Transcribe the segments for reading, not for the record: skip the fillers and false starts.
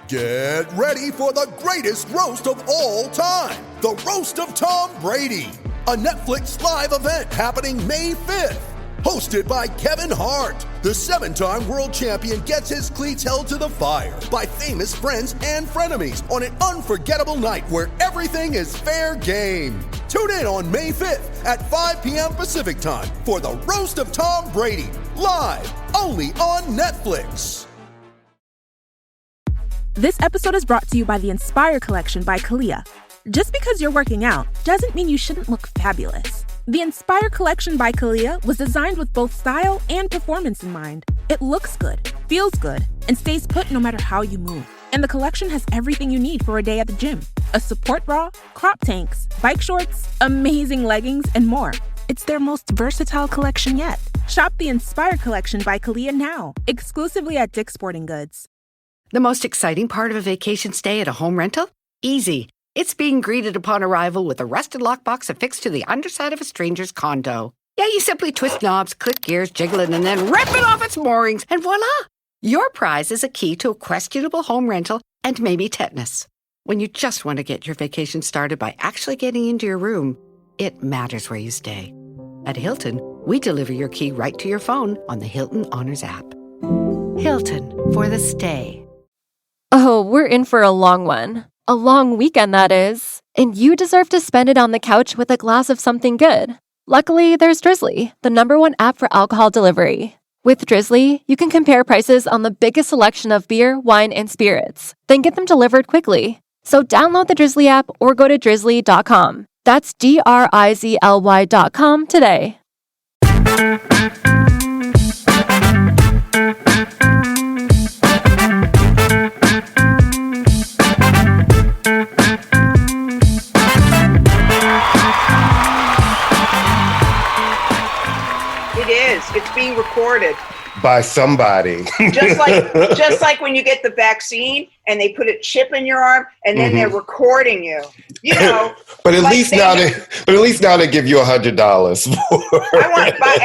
Get ready for the greatest roast of all time, the Roast of Tom Brady, a Netflix live event happening May 5th. Hosted by Kevin Hart, the 7-time world champion gets his cleats held to the fire by famous friends and frenemies on an unforgettable night where everything is fair game. Tune in on May 5th at 5 p.m. Pacific time for the Roast of Tom Brady, live only on Netflix. This episode is brought to you by the Inspire Collection by Kalia. Just because you're working out doesn't mean you shouldn't look fabulous. The Inspire Collection by Kalia was designed with both style and performance in mind. It looks good, feels good, and stays put no matter how you move. And the collection has everything you need for a day at the gym. A support bra, crop tanks, bike shorts, amazing leggings, and more. It's their most versatile collection yet. Shop the Inspire Collection by Kalia now, exclusively at Dick's Sporting Goods. The most exciting part of a vacation stay at a home rental? Easy. It's being greeted upon arrival with a rusted lockbox affixed to the underside of a stranger's condo. Yeah, you simply twist knobs, click gears, jiggle it, and then rip it off its moorings, and voila! Your prize is a key to a questionable home rental and maybe tetanus. When you just want to get your vacation started by actually getting into your room, it matters where you stay. At Hilton, we deliver your key right to your phone on the Hilton Honors app. Hilton, for the stay. Oh, we're in for a long one. A long weekend, that is. And you deserve to spend it on the couch with a glass of something good. Luckily, there's Drizzly, the #1 app for alcohol delivery. With Drizzly, you can compare prices on the biggest selection of beer, wine, and spirits, then get them delivered quickly. So download the Drizzly app or go to drizzly.com. That's DRIZLY.com today. It's being recorded by somebody. just like when you get the vaccine and they put a chip in your arm and then they're recording you. You know. But at least now they give you $100 for. I want by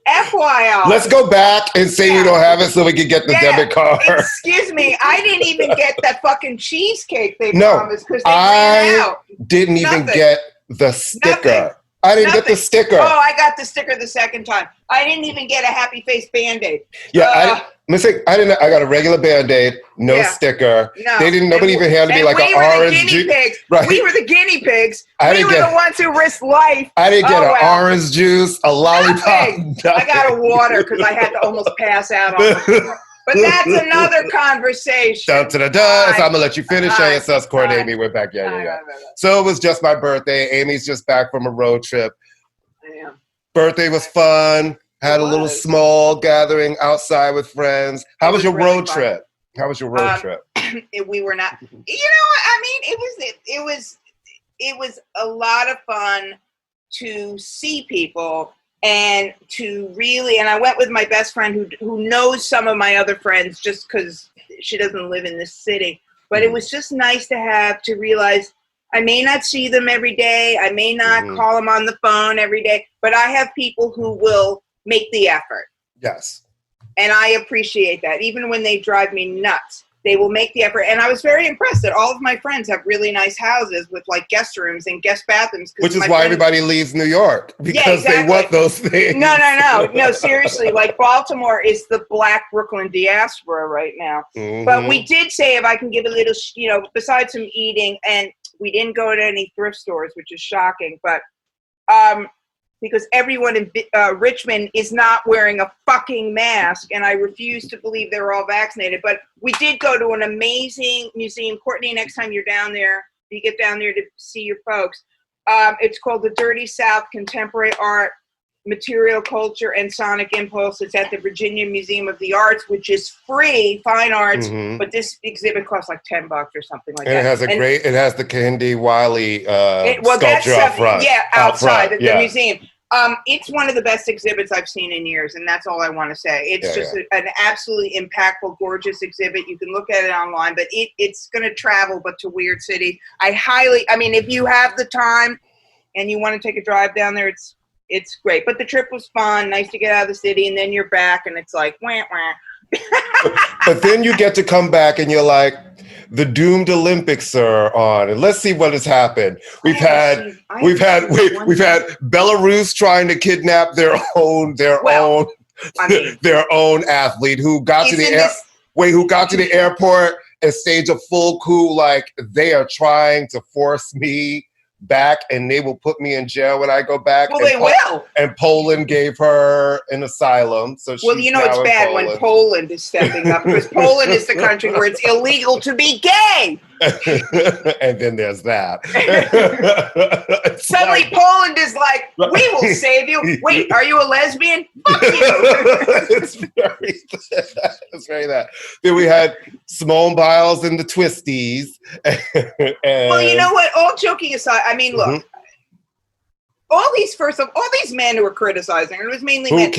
FYI. Let's go back and say you don't have it so we can get the debit card. Excuse me, I didn't even get that fucking cheesecake they promised because they ran out. Didn't even get the sticker. I didn't get the sticker. Oh, I got the sticker the second time. I didn't even get a happy face Band-Aid. Yeah, I got a regular Band-Aid, no sticker. No. Nobody even handed me like an orange juice. Right. We were the guinea pigs. We were the ones who risked life. I didn't get an orange juice, a lollipop. Nothing. I got a water because I had to almost pass out on the But that's another conversation. So I'm going to let you finish. ASS Court, Amy, we're back. Yeah. So it was just my birthday. Amy's just back from a road trip. Yeah. Birthday was fun. Had a little small gathering outside with friends. How was your road trip? How was your road trip? We were not, it was a lot of fun to see people. And and I went with my best friend who knows some of my other friends just because she doesn't live in this city. But it was just nice to realize I may not see them every day. I may not call them on the phone every day. But I have people who will make the effort. Yes. And I appreciate that. Even when they drive me nuts, they will make the effort. And I was very impressed that all of my friends have really nice houses with like guest rooms and guest bathrooms. Which is why everybody leaves New York, because they want those things. No, seriously. Like Baltimore is the Black Brooklyn diaspora right now. But we did say if I can give a little, besides some eating, and we didn't go to any thrift stores, which is shocking, but because everyone in Richmond is not wearing a fucking mask, and I refuse to believe they're all vaccinated. But we did go to an amazing museum. Courtney, next time you're down there, you get down there to see your folks. It's called the Dirty South Contemporary Art, Material Culture, and Sonic Impulse. It's at the Virginia Museum of the Arts, which is free, fine arts, but this exhibit costs like $10 or something like that. And it has the Kehinde Wiley sculpture up front. Yeah, outside the museum. It's one of the best exhibits I've seen in years, and that's all I want to say. It's an absolutely impactful, gorgeous exhibit. You can look at it online, but it's going to travel, but to weird cities. If you have the time and you want to take a drive down there, it's great. But the trip was fun, nice to get out of the city, and then you're back, and it's like, wah, wah. But then you get to come back and you're like, the doomed Olympics are on, and let's see what has happened. We've had Belarus trying to kidnap their own athlete who got to the airport and staged a full coup. Like, they are trying to force me back, and they will put me in jail when I go back. Well, they will. And Poland gave her an asylum. So she's it's bad when Poland is stepping up, because Poland is the country where it's illegal to be gay. And then there's that. Suddenly Poland is like, we will save you. Wait, are you a lesbian? Fuck you. It's very that. Then we had Simone Biles and the Twisties. Well, you know what? All joking aside, I mean, look, all these men who were criticizing her, it was mainly men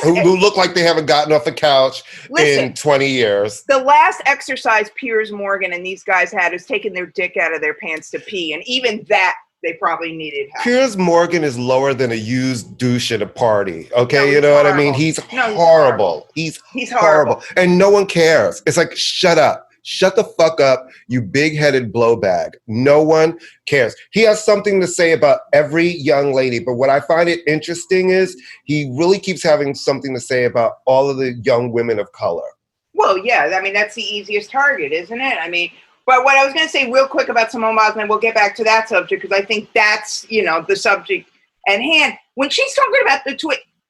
who look like they haven't gotten off the couch in 20 years. The last exercise Piers Morgan and these guys had is taking their dick out of their pants to pee, and even that they probably needed help. Piers Morgan is lower than a used douche at a party. Okay, no, you know horrible. What I mean? He's horrible. He's horrible. And no one cares. It's like, shut up. Shut the fuck up, you big-headed blowbag. No one cares. He has something to say about every young lady, but what I find it interesting is he really keeps having something to say about all of the young women of color. Well, yeah, I mean, that's the easiest target, isn't it? I mean, but what I was going to say real quick about Simone Biles, and we'll get back to that subject, because I think that's, the subject at hand. When she's talking about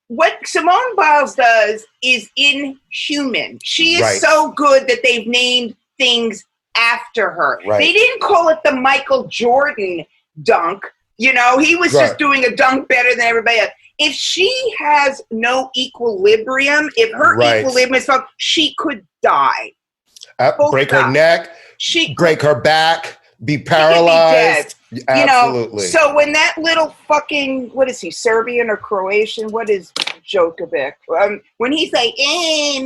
what Simone Biles does is inhuman. She is so good that they've named things after her. Right. They didn't call it the Michael Jordan dunk. He was just doing a dunk better than everybody else. If she has no equilibrium, if her equilibrium is wrong, she could die. Break her neck, break her back, be paralyzed. Be dead. Absolutely. So when that little fucking, what is he, Serbian or Croatian? What is Djokovic? When he's like,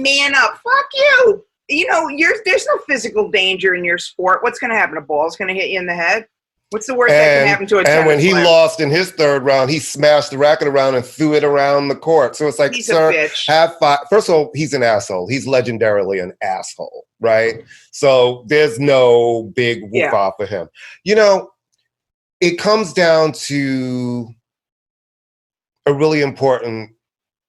man up, fuck you. There's no physical danger in your sport. What's going to happen? A ball's going to hit you in the head? What's the worst that can happen to a tennis player? And when he player? lost in his third round, he smashed the racket around and threw it around the court. So it's like, sir, have fun. First of all, he's an asshole. He's legendarily an asshole, right? So there's no big whoop-off for him. It comes down to a really important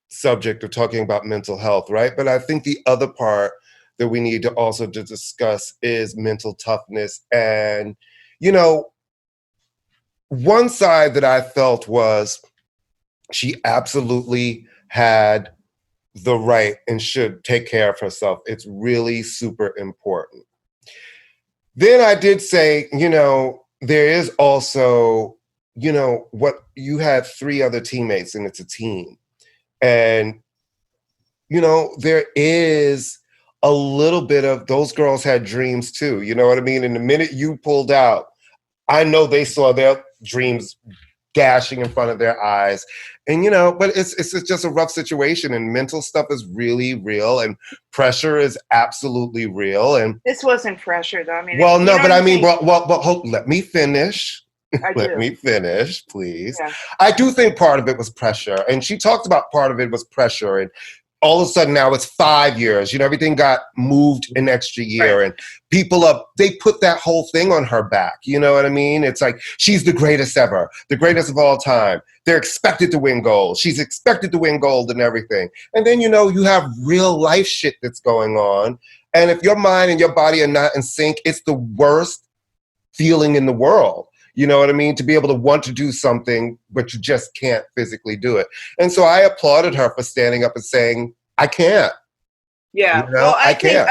subject of talking about mental health, right? But I think the other part that we need to also discuss is mental toughness. And, one side that I felt was she absolutely had the right and should take care of herself. It's really super important. Then I did say, there is also, what you had 3 other teammates and it's a team. And, there is a little bit of those girls had dreams too. You know what I mean? And the minute you pulled out, I know they saw their dreams dashing in front of their eyes. And, but it's just a rough situation, and mental stuff is really real, and pressure is absolutely real. And this wasn't pressure though. I mean, well, no, but I mean, let me finish. Let me finish, please. Yeah. I do think part of it was pressure. And she talked about part of it was pressure. And all of a sudden now it's 5 years. Everything got moved an extra year. And they put that whole thing on her back. You know what I mean? It's like, she's the greatest ever, the greatest of all time. They're expected to win gold. She's expected to win gold and everything. And then, you have real life shit that's going on. And if your mind and your body are not in sync, it's the worst feeling in the world. You know what I mean? To be able to want to do something, but you just can't physically do it. And so I applauded her for standing up and saying, I can't. Yeah. Well, I can't.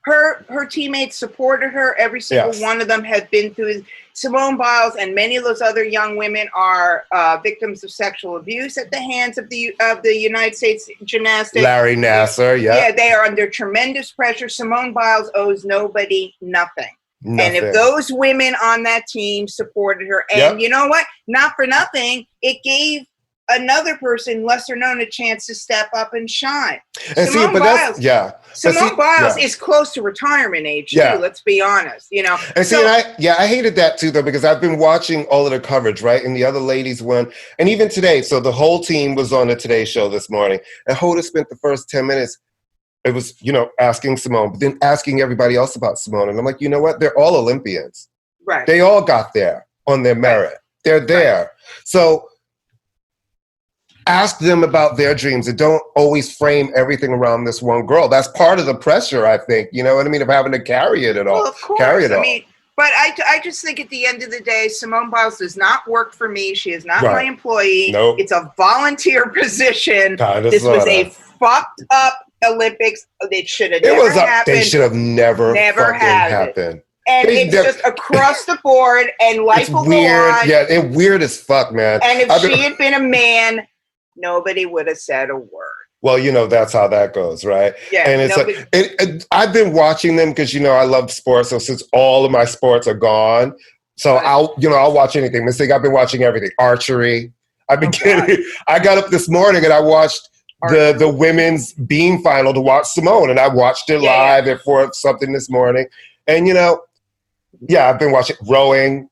Her teammates supported her. Every single one of them had been through. Simone Biles and many of those other young women are victims of sexual abuse at the hands of the United States gymnastics. Larry Nassar, Yeah, they are under tremendous pressure. Simone Biles owes nobody nothing. And if those women on that team supported her, and you know what? Not for nothing, it gave another person lesser known a chance to step up and shine. And Simone Biles is close to retirement age too. Let's be honest, And I hated that too, though, because I've been watching all of the coverage, right? And the other ladies won, and even today. So the whole team was on the Today Show this morning, and Hoda spent the first 10 minutes it was, asking Simone, but then asking everybody else about Simone. And I'm like, you know what? They're all Olympians. Right. They all got there on their merit. Right. They're there. Right. So ask them about their dreams and don't always frame everything around this one girl. That's part of the pressure, I think. You know what I mean? Of having to carry it all. Well, of course. I mean, but I just think at the end of the day, Simone Biles does not work for me. She is not my employee. Nope. It's a volunteer position. This was a fucked up Olympics. It should have never happened. They should have never happened. And it's just across the board, and life will go on. Yeah, it's weird as fuck, man. And if she had been a man, nobody would have said a word. Well, that's how that goes, right? Yeah. And it's I've been watching them because, I love sports. So since all of my sports are gone, so I'll watch anything. This thing, I've been watching everything. Archery. I've been getting. I got up this morning and I watched the women's beam final to watch Simone, and I watched it live at 4 something this morning. And I've been watching rowing.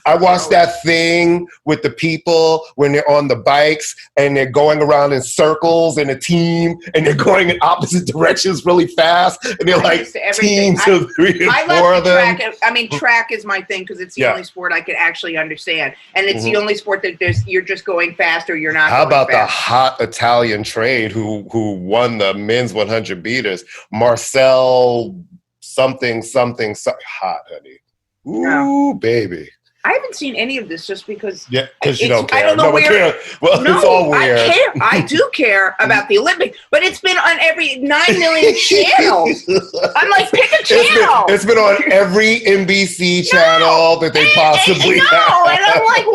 I watched that thing with the people when they're on the bikes and they're going around in circles in a team and they're going in opposite directions really fast. And they're like teams of 3 and 4 of them. Track is my thing because it's the only sport I can actually understand. And it's the only sport that you're just going fast or you're not. How about the hot Italian trade who won the men's 100 meters? Marcel something hot, honey. Ooh, baby. I haven't seen any of this just because. Yeah, because you don't care. I don't know where. Well, it's all weird. I care. I do care about the Olympics, but it's been on every 9 million channels. I'm like, pick a channel. It's been on every NBC channel that they possibly have. And I'm like,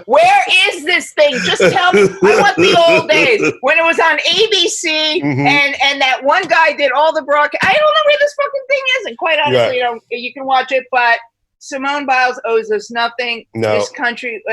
where is this thing? Just tell me. I want the old days when it was on ABC and that one guy did all the broadcast. I don't know where this fucking thing is, and quite honestly, you can watch it, but. Simone Biles owes us nothing. No. This country,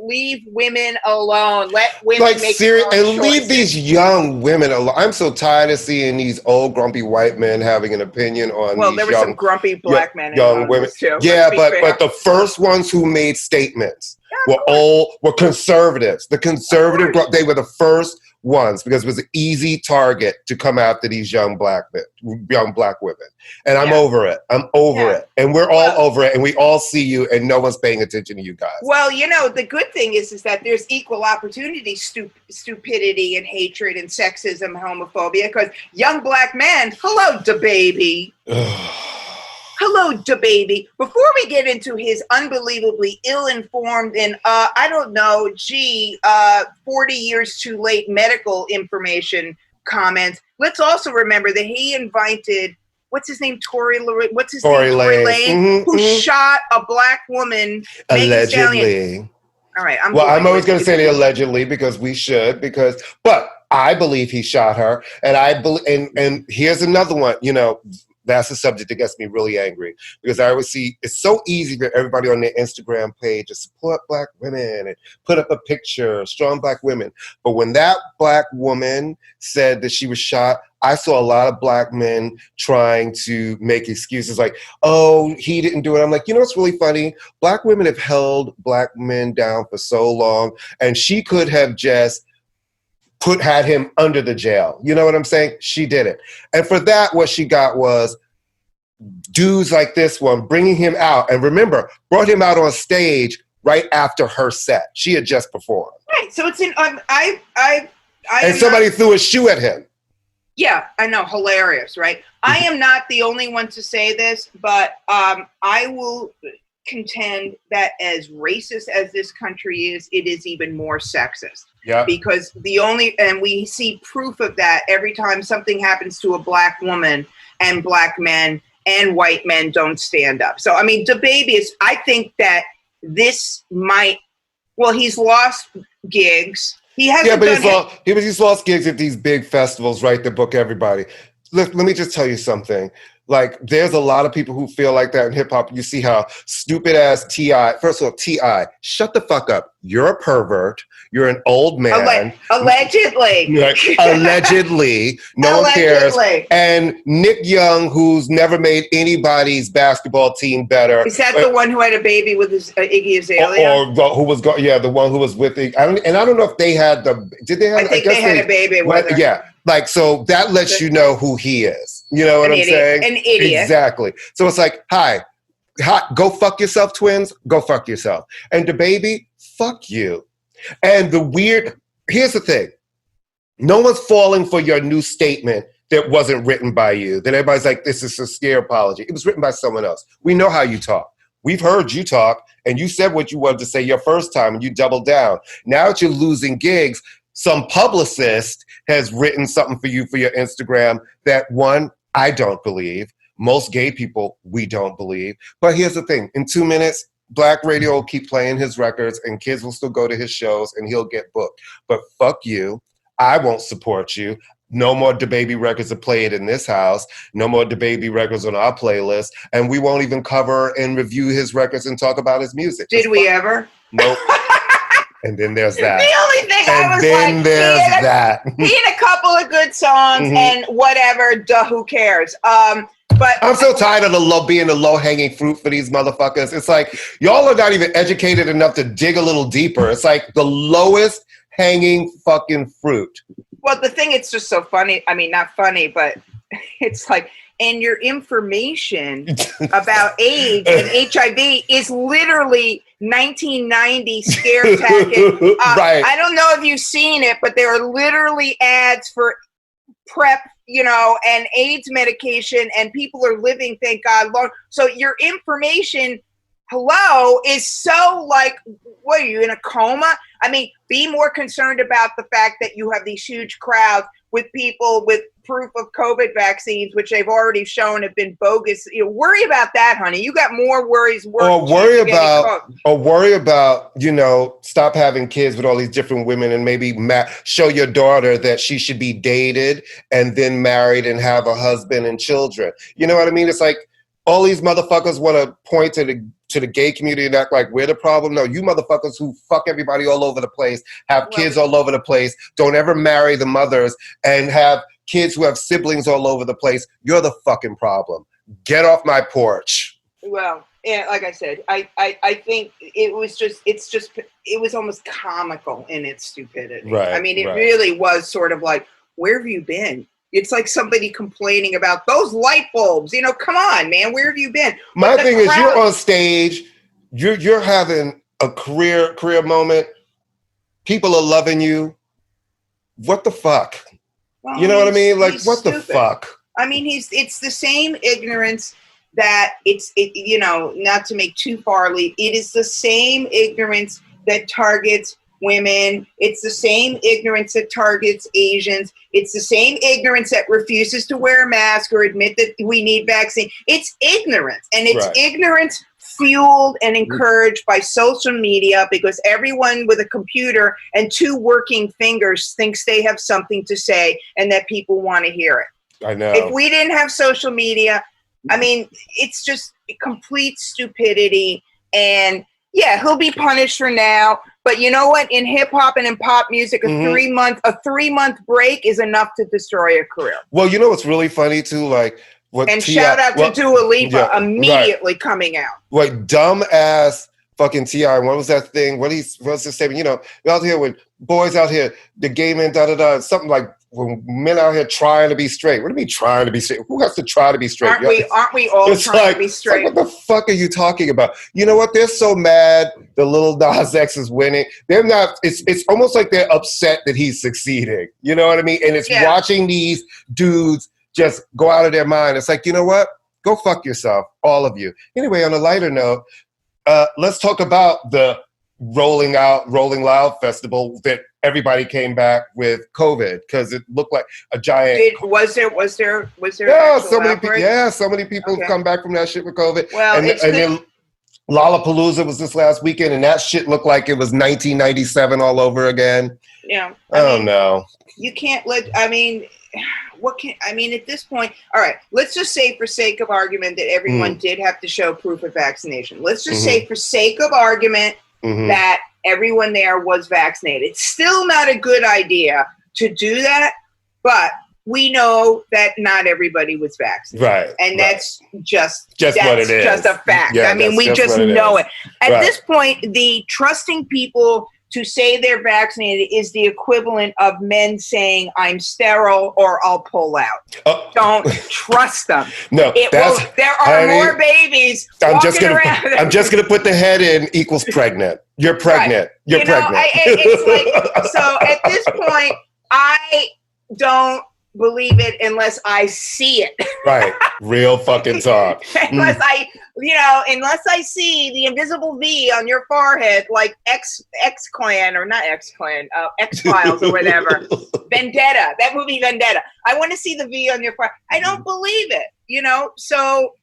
leave women alone. Let women make their own choices. Leave these young women alone. I'm so tired of seeing these old grumpy white men having an opinion on. Well, there were some grumpy black men, young women too. Yeah, but the first ones who made statements were conservatives. The conservative, they were the first ones because it was an easy target to come after these young black women. And I'm over it. I'm over it. And we're all over it. And we all see you and no one's paying attention to you guys. Well, the good thing is that there's equal opportunity stupidity and hatred and sexism, homophobia, because young black men, hello, DaBaby. Hello, DaBaby. Before we get into his unbelievably ill-informed and, 40 years too late medical information comments, let's also remember that he invited, what's his name, Tory Lane, who shot a black woman. Allegedly. All right. I'm always going to say allegedly because we should, but I believe he shot her. And and here's another one, that's a subject that gets me really angry because I always see it's so easy for everybody on their Instagram page to support black women and put up a picture of strong black women. But when that black woman said that she was shot, I saw a lot of black men trying to make excuses like, oh, he didn't do it. I'm like, what's really funny? Black women have held black men down for so long, and she could have just had him under the jail. You know what I'm saying? She did it. And for that, what she got was dudes like this one bringing him out. And remember, brought him out on stage right after her set. She had just performed. Right. So it's in, somebody threw a shoe at him. Yeah, I know. Hilarious, right? I am not the only one to say this, but I will contend that as racist as this country is, it is even more sexist. Yeah. Because and we see proof of that every time something happens to a black woman and black men and white men don't stand up. So, DaBaby is, I think that this might, he's lost gigs. He hasn't he's lost gigs at these big festivals, right? That book everybody. Let me just tell you something. Like, there's a lot of people who feel like that in hip hop. You see how stupid ass T.I. First of all, T.I., shut the fuck up. You're a pervert. You're an old man. Allegedly. Allegedly. No one cares. And Nick Young, who's never made anybody's basketball team better. Is that the one who had a baby with his Iggy Azalea? Or who was the one who was with Iggy. I don't know if they had did they have? I think they had a baby with her. Yeah. Like, so that lets you know who he is. You know what I'm saying? An idiot. Exactly. So it's like, hi, go fuck yourself, twins. Go fuck yourself. And the baby, fuck you. And here's the thing. No one's falling for your new statement that wasn't written by you. That everybody's like, this is a sincere apology. It was written by someone else. We know how you talk. We've heard you talk, and you said what you wanted to say your first time, and you doubled down. Now that you're losing gigs, some publicist has written something for you for your Instagram that, one, I don't believe. Most gay people, we don't believe. But here's the thing. In 2 minutes, Black radio will keep playing his records and kids will still go to his shows and he'll get booked. But fuck you. I won't support you. No more DaBaby records are played in this house. No more DaBaby records on our playlist. And we won't even cover and review his records and talk about his music. Did we ever? Nope. And then there's that. The only thing I was like, he had a couple of good songs and whatever, who cares? But I'm so tired of being the low-hanging fruit for these motherfuckers. It's like, y'all are not even educated enough to dig a little deeper. It's like the lowest hanging fucking fruit. Well, the thing, it's just so funny. I mean, not funny, but it's like, and your information about AIDS and HIV is literally 1990 scare tactic. Right. I don't know if you've seen it, but there are literally ads for PrEP, and AIDS medication, and people are living, thank God, long. So your information, is so like, what are you, in a coma? I mean, be more concerned about the fact that you have these huge crowds with people with proof of COVID vaccines, which they've already shown have been bogus. Worry about that, honey. You got more worries. Or worry about, stop having kids with all these different women and maybe show your daughter that she should be dated and then married and have a husband and children. You know what I mean? It's like all these motherfuckers want to point to the gay community and act like we're the problem. No, you motherfuckers who fuck everybody all over the place, have kids all over the place, don't ever marry the mothers, and have kids who have siblings all over the place, you're the fucking problem. Get off my porch. Well, yeah, like I said, I think it was almost comical in its stupidity. Right, I mean, it really was sort of like, where have you been? It's like somebody complaining about those light bulbs. Come on, man, where have you been? My thing is, you're on stage, you're having a career moment. People are loving you. What the fuck? Well, you know what I mean? Like, what the fuck? I mean, it's the same ignorance that not to make too far leap. It is the same ignorance that targets women. It's the same ignorance that targets Asians. It's the same ignorance that refuses to wear a mask or admit that we need vaccine. It's ignorance, and it's ignorance fueled and encouraged by social media, because everyone with a computer and two working fingers thinks they have something to say and that people want to hear it. I know. If we didn't have social media, I mean, it's just complete stupidity. And yeah, he'll be punished for now. But you know what? In hip hop and in pop music, a 3-month break is enough to destroy a career. Well, you know what's really funny too? Like, shout out to Dua Lipa immediately coming out. Like, dumb ass fucking T.I. What was that thing? What's his statement? You're out here with boys out here, the gay men, something like, when men out here trying to be straight. What do you mean trying to be straight? Who has to try to be straight? Aren't we all trying to be straight? What the fuck are you talking about? You know what? They're so mad the Lil Nas X is winning. They're not, it's almost like they're upset that he's succeeding. You know what I mean? And it's watching these dudes just go out of their mind. It's like, you know what? Go fuck yourself, all of you. Anyway, on a lighter note, let's talk about the Rolling Loud festival that everybody came back with COVID because it looked like a giant. Was there? Yeah, so many people have come back from that shit with COVID. Well, and then Lollapalooza was this last weekend, and that shit looked like it was 1997 all over again. Yeah, I don't know. You can't let. I mean, at this point, all right, let's just say for sake of argument that everyone did have to show proof of vaccination. Let's just say for sake of argument that everyone there was vaccinated. It's still not a good idea to do that, but we know that not everybody was vaccinated. Right. And that's just what it is. Just a fact. Yeah, I mean, we just know it. At this point, the trusting people to say they're vaccinated is the equivalent of men saying, I'm sterile or I'll pull out. Don't trust them. No, there are more babies walking around. I'm just going to put the head in equals pregnant. You're pregnant. Right. You're pregnant. It's like, so at this point, I don't believe it unless I see it. Right. Real fucking talk. Unless I see the invisible V on your forehead, like X-Clan or not X-Clan, X-Files or whatever. Vendetta. That movie Vendetta. I want to see the V on your forehead. I don't believe it, so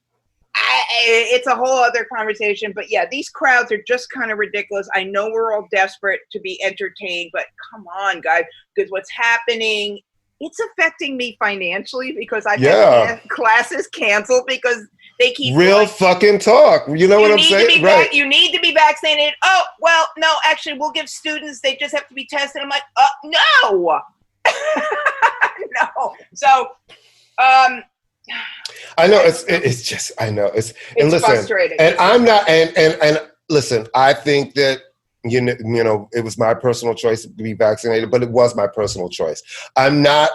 it's a whole other conversation. But yeah, these crowds are just kind of ridiculous. I know we're all desperate to be entertained, but come on, guys, because what's happening, it's affecting me financially because I've had classes canceled because they keep fucking talk. You know what I'm saying? Right. You need to be vaccinated. Oh, well, no, actually, we'll give students, they just have to be tested. I'm like, no. No. So, I know it's just, I know it's and listen, frustrating. And I'm not, and listen, I think that, you know, it was my personal choice to be vaccinated, but it was my personal choice. I'm not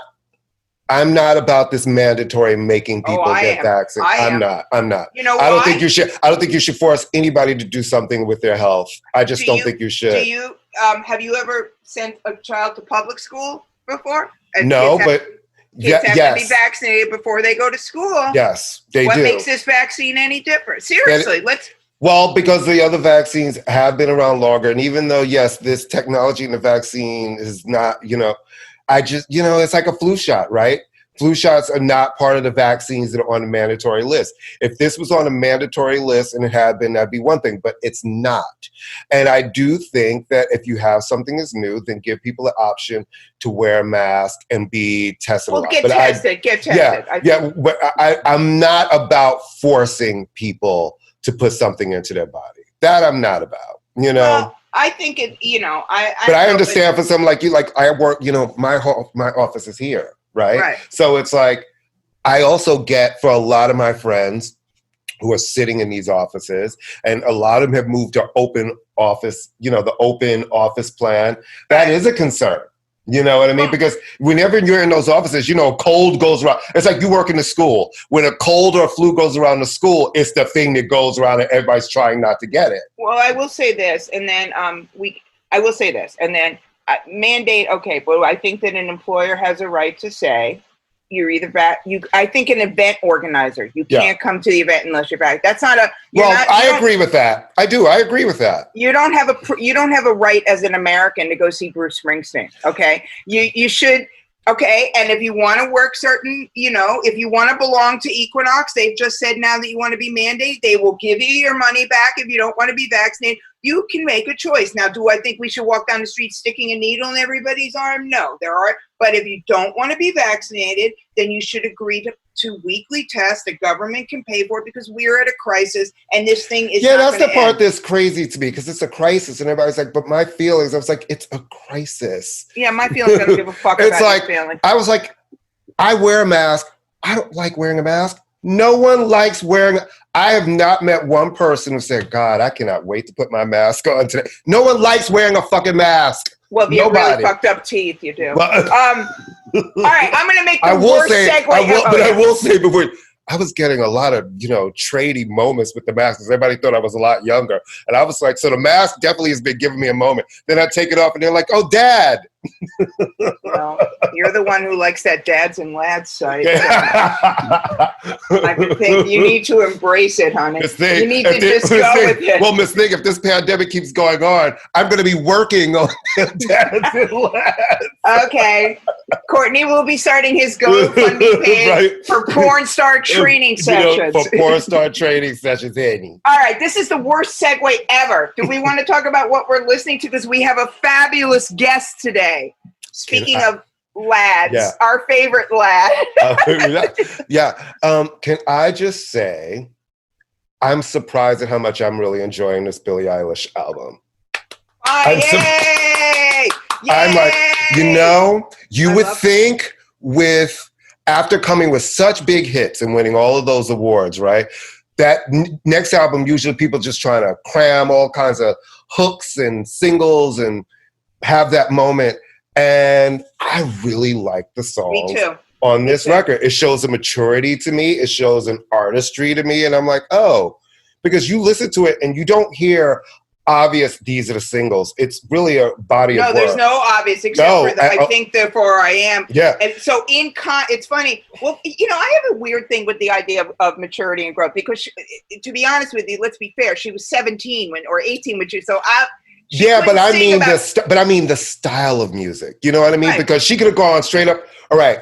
about this mandatory making people get vaccinated. I'm not. You know, I don't think you should force anybody to do something with their health. I just don't think you should. Do you have you ever sent a child to public school before? No, but kids have to be vaccinated before they go to school. Yes, they do. What makes this vaccine any different? Seriously, Well, because the other vaccines have been around longer. And even though, yes, this technology in the vaccine is not, it's like a flu shot, right? Flu shots are not part of the vaccines that are on the mandatory list. If this was on a mandatory list and it had been, that'd be one thing, but it's not. And I do think that if you have something that's new, then give people the option to wear a mask and be tested. Well, get tested. Yeah, but I'm not about forcing people to put something into their body. That I'm not about, Well, I think it, But I understand for someone like you, like I work, my office is here, right? So it's like, I also get for a lot of my friends who are sitting in these offices, and a lot of them have moved to open office, the open office plan. That is a concern. You know what I mean? Because whenever you're in those offices, a cold goes around. It's like you work in the school. When a cold or a flu goes around the school, it's the thing that goes around and everybody's trying not to get it. Well, I will say this, and then mandate. Okay, but I think that an employer has a right to say you're either I think an event organizer, you can't come to the event unless you're back. That's not a. I agree with that. I do. I agree with that. You don't have a right as an American to go see Bruce Springsteen. Okay, you should. Okay, and if you want to work certain, if you want to belong to Equinox, they've just said now that you want to be mandated, they will give you your money back if you don't want to be vaccinated. You can make a choice. Now, do I think we should walk down the street sticking a needle in everybody's arm? No, there are. But if you don't want to be vaccinated, then you should agree to weekly tests. The government can pay for it because we're at a crisis, and this thing is not that's the part end. That's crazy to me because it's a crisis, and everybody's like, but my feelings. I was like, it's a crisis. Yeah, my feelings don't give a fuck about your feelings. I was like, I wear a mask. I don't like wearing a mask. No one likes wearing. I have not met one person who said, God, I cannot wait to put my mask on today. No one likes wearing a fucking mask. Well, you have really fucked up teeth, you do. Well, all right, I'm going to make the worst segue. I will say before, I was getting a lot of, tradey moments with the mask because everybody thought I was a lot younger. And I was like, so the mask definitely has been giving me a moment. Then I take it off and they're like, oh, Dad. Well, you're the one who likes that dads and lads site. I think you need to embrace it, honey. You need to just go with it. Well, Miss Thing, if this pandemic keeps going on, I'm going to be working on dads and lads. Okay. Courtney will be starting his GoFundMe page for porn star training sessions. For porn star training sessions, Annie. All right, this is the worst segue ever. Do we want to talk about what we're listening to? Because we have a fabulous guest today. Speaking of lads, our favorite lad. Can I just say, I'm surprised at how much I'm really enjoying this Billie Eilish album. Yay! I'm like, you would think after coming with such big hits and winning all of those awards, right? That next album, usually people just trying to cram all kinds of hooks and singles and have that moment. And I really like the songs on this record. It shows a maturity to me. It shows an artistry to me. And I'm like, oh, because you listen to it and you don't hear obvious, these are the singles. It's really a body of work. No, there's no obvious except for the I think, therefore I am. Yeah. And so it's funny. Well, I have a weird thing with the idea of maturity and growth because, to be honest with you, let's be fair, she was 17 or 18 when she, so but I mean the style of music. You know what I mean? Right. Because she could have gone straight up, all right,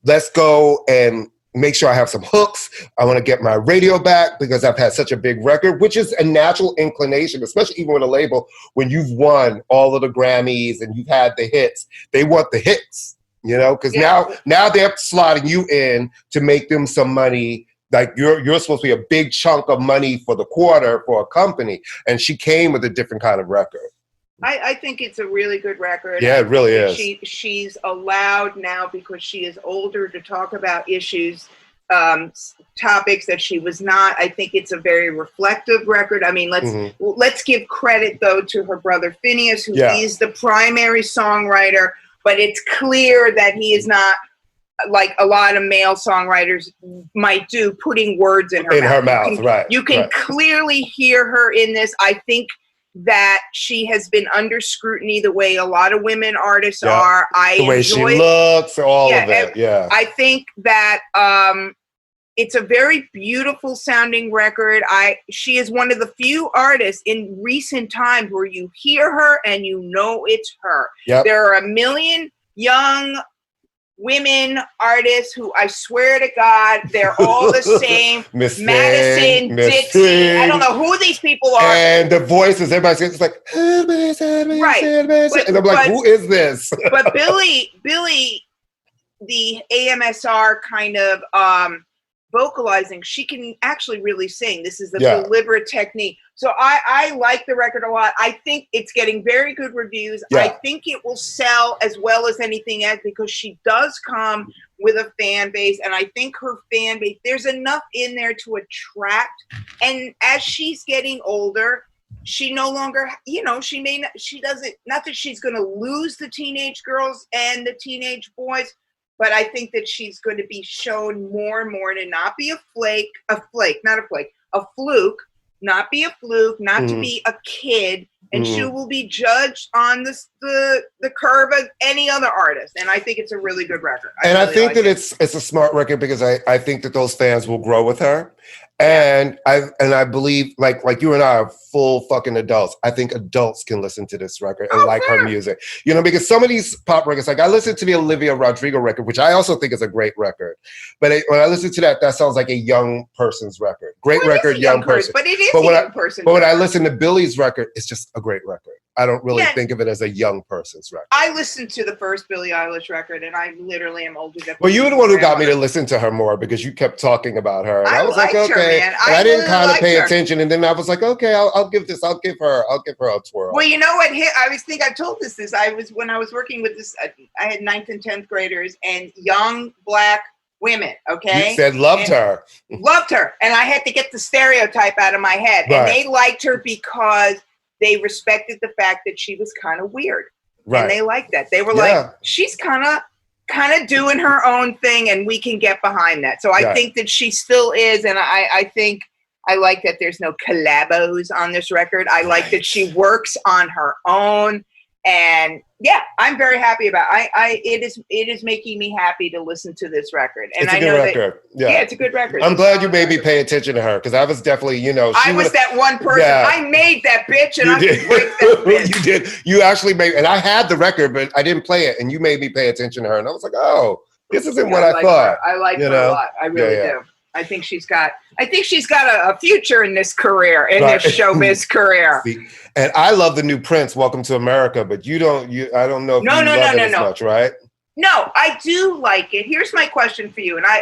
let's go and make sure I have some hooks. I want to get my radio back because I've had such a big record, which is a natural inclination, especially even with a label, when you've won all of the Grammys and you've had the hits. They want the hits, because now they're slotting you in to make them some money. Like you're supposed to be a big chunk of money for the quarter for a company. And she came with a different kind of record. I think it's a really good record. Yeah, it really is. She's allowed now because she is older to talk about issues, topics that she was not. I think it's a very reflective record. I mean, let's give credit though to her brother Phineas, who is the primary songwriter, but it's clear that he is not like a lot of male songwriters might do, putting words in her mouth. You can clearly hear her in this. I think that she has been under scrutiny the way a lot of women artists are. The way she looks, all of it. Yeah. I think that it's a very beautiful sounding record. She is one of the few artists in recent times where you hear her and it's her. Yep. There are a million young women artists who I swear to God, they're all the same. Madison, Dixie. I don't know who these people are. And the voices, everybody says it's like, right. And I'm like, who is this? But Billie, the AMSR kind of vocalizing, she can actually really sing. This is the deliberate technique. So I like the record a lot. I think it's getting very good reviews. I think it will sell as well as anything else because she does come with a fan base. And I think her fan base, there's enough in there to attract. And as she's getting older, she no longer, she doesn't, not that she's going to lose the teenage girls and the teenage boys, but I think that she's going to be shown more and more to not be a fluke, not be a fluke, not to be a kid, and she will be judged on the curve of any other artist. And I think it's a really good record. I think that it's a smart record because I think that those fans will grow with her. And I believe like you and I are full fucking adults. I think adults can listen to this record and like her music. Because some of these pop records, like I listened to the Olivia Rodrigo record, which I also think is a great record. But when I listen to that sounds like a young person's record. Great record, young person. But it is a young person. But when I listen to Billie's record, it's just a great record. I don't really think of it as a young person's record. I listened to the first Billie Eilish record, and I literally am older than. Well, you were the one who got me to listen to her more because you kept talking about her, and I was like, okay. And I didn't kind of pay attention, and then I was like, okay, I'll give her a twirl. Well, you know what? I told this. When I was working with this, I had 9th and 10th graders and young Black women. Okay, you said loved her, and I had to get the stereotype out of my head, and they liked her because they respected the fact that she was kind of weird, and they liked that. They were like, she's kind of doing her own thing, and we can get behind that. So I think that she still is, and I think I like that there's no collabos on this record. I like that she works on her own, and I'm very happy about it. It is making me happy to listen to this record. And it's a good record. It's a good record. I'm glad you made me pay attention to her because I was definitely, I was that one person. I made that bitch, and I could break that bitch. You did. You actually made, and I had the record, but I didn't play it, and you made me pay attention to her, and I was like, oh, this isn't what I thought. I like her a lot. I really do. I think she's got a future in this career, this showbiz career. And I love the new Prince, Welcome to America, but I don't know if you love it as much, right? No, I do like it. Here's my question for you. And I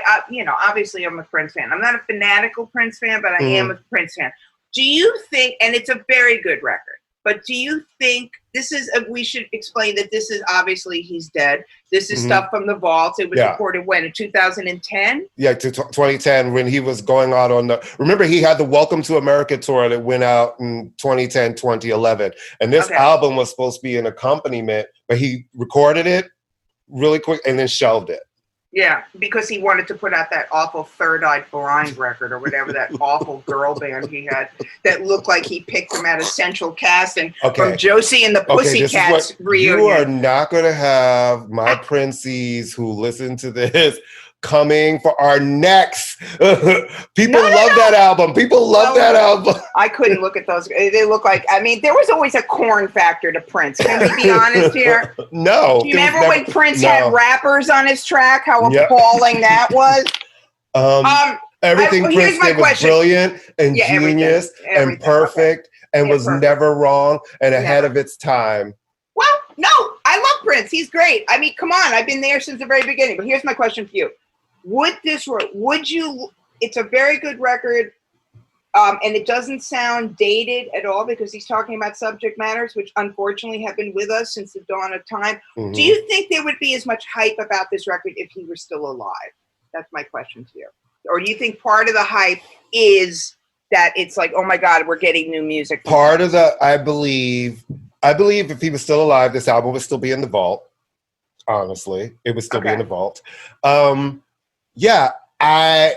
obviously I'm a Prince fan. I'm not a fanatical Prince fan, but I am a Prince fan. Do you think, and it's a very good record, but do you think this is, we should explain that this is obviously he's dead. This is stuff from the vault. It was recorded when, in 2010? Yeah, 2010 when he was going out on remember he had the Welcome to America tour that went out in 2010, 2011. And this album was supposed to be an accompaniment, but he recorded it really quick and then shelved it. Yeah, because he wanted to put out that awful Third Eye Blind record or whatever, that awful girl band he had that looked like he picked them out of Central Casting from Josie and the Pussycats reunion. You are not going to have my Princeys who listen to this coming for our necks. People love that album. People love that album. I couldn't look at those. They look like, I mean, there was always a corn factor to Prince. Can we be honest here? No. Do you remember when Prince had rappers on his track? How appalling that was? Everything Prince did was brilliant and genius and perfect and was never wrong and ahead of its time. Well, no, I love Prince. He's great. I mean, come on. I've been there since the very beginning. But here's my question for you. It's a very good record, and it doesn't sound dated at all because he's talking about subject matters which unfortunately have been with us since the dawn of time. Do you think there would be as much hype about this record if he were still alive? That's my question to you. Or do you think part of the hype is that it's like, oh my God, we're getting new music? Part of the, I believe if he was still alive, this album would still be in the vault. Honestly, it would still be in the vault. Yeah, I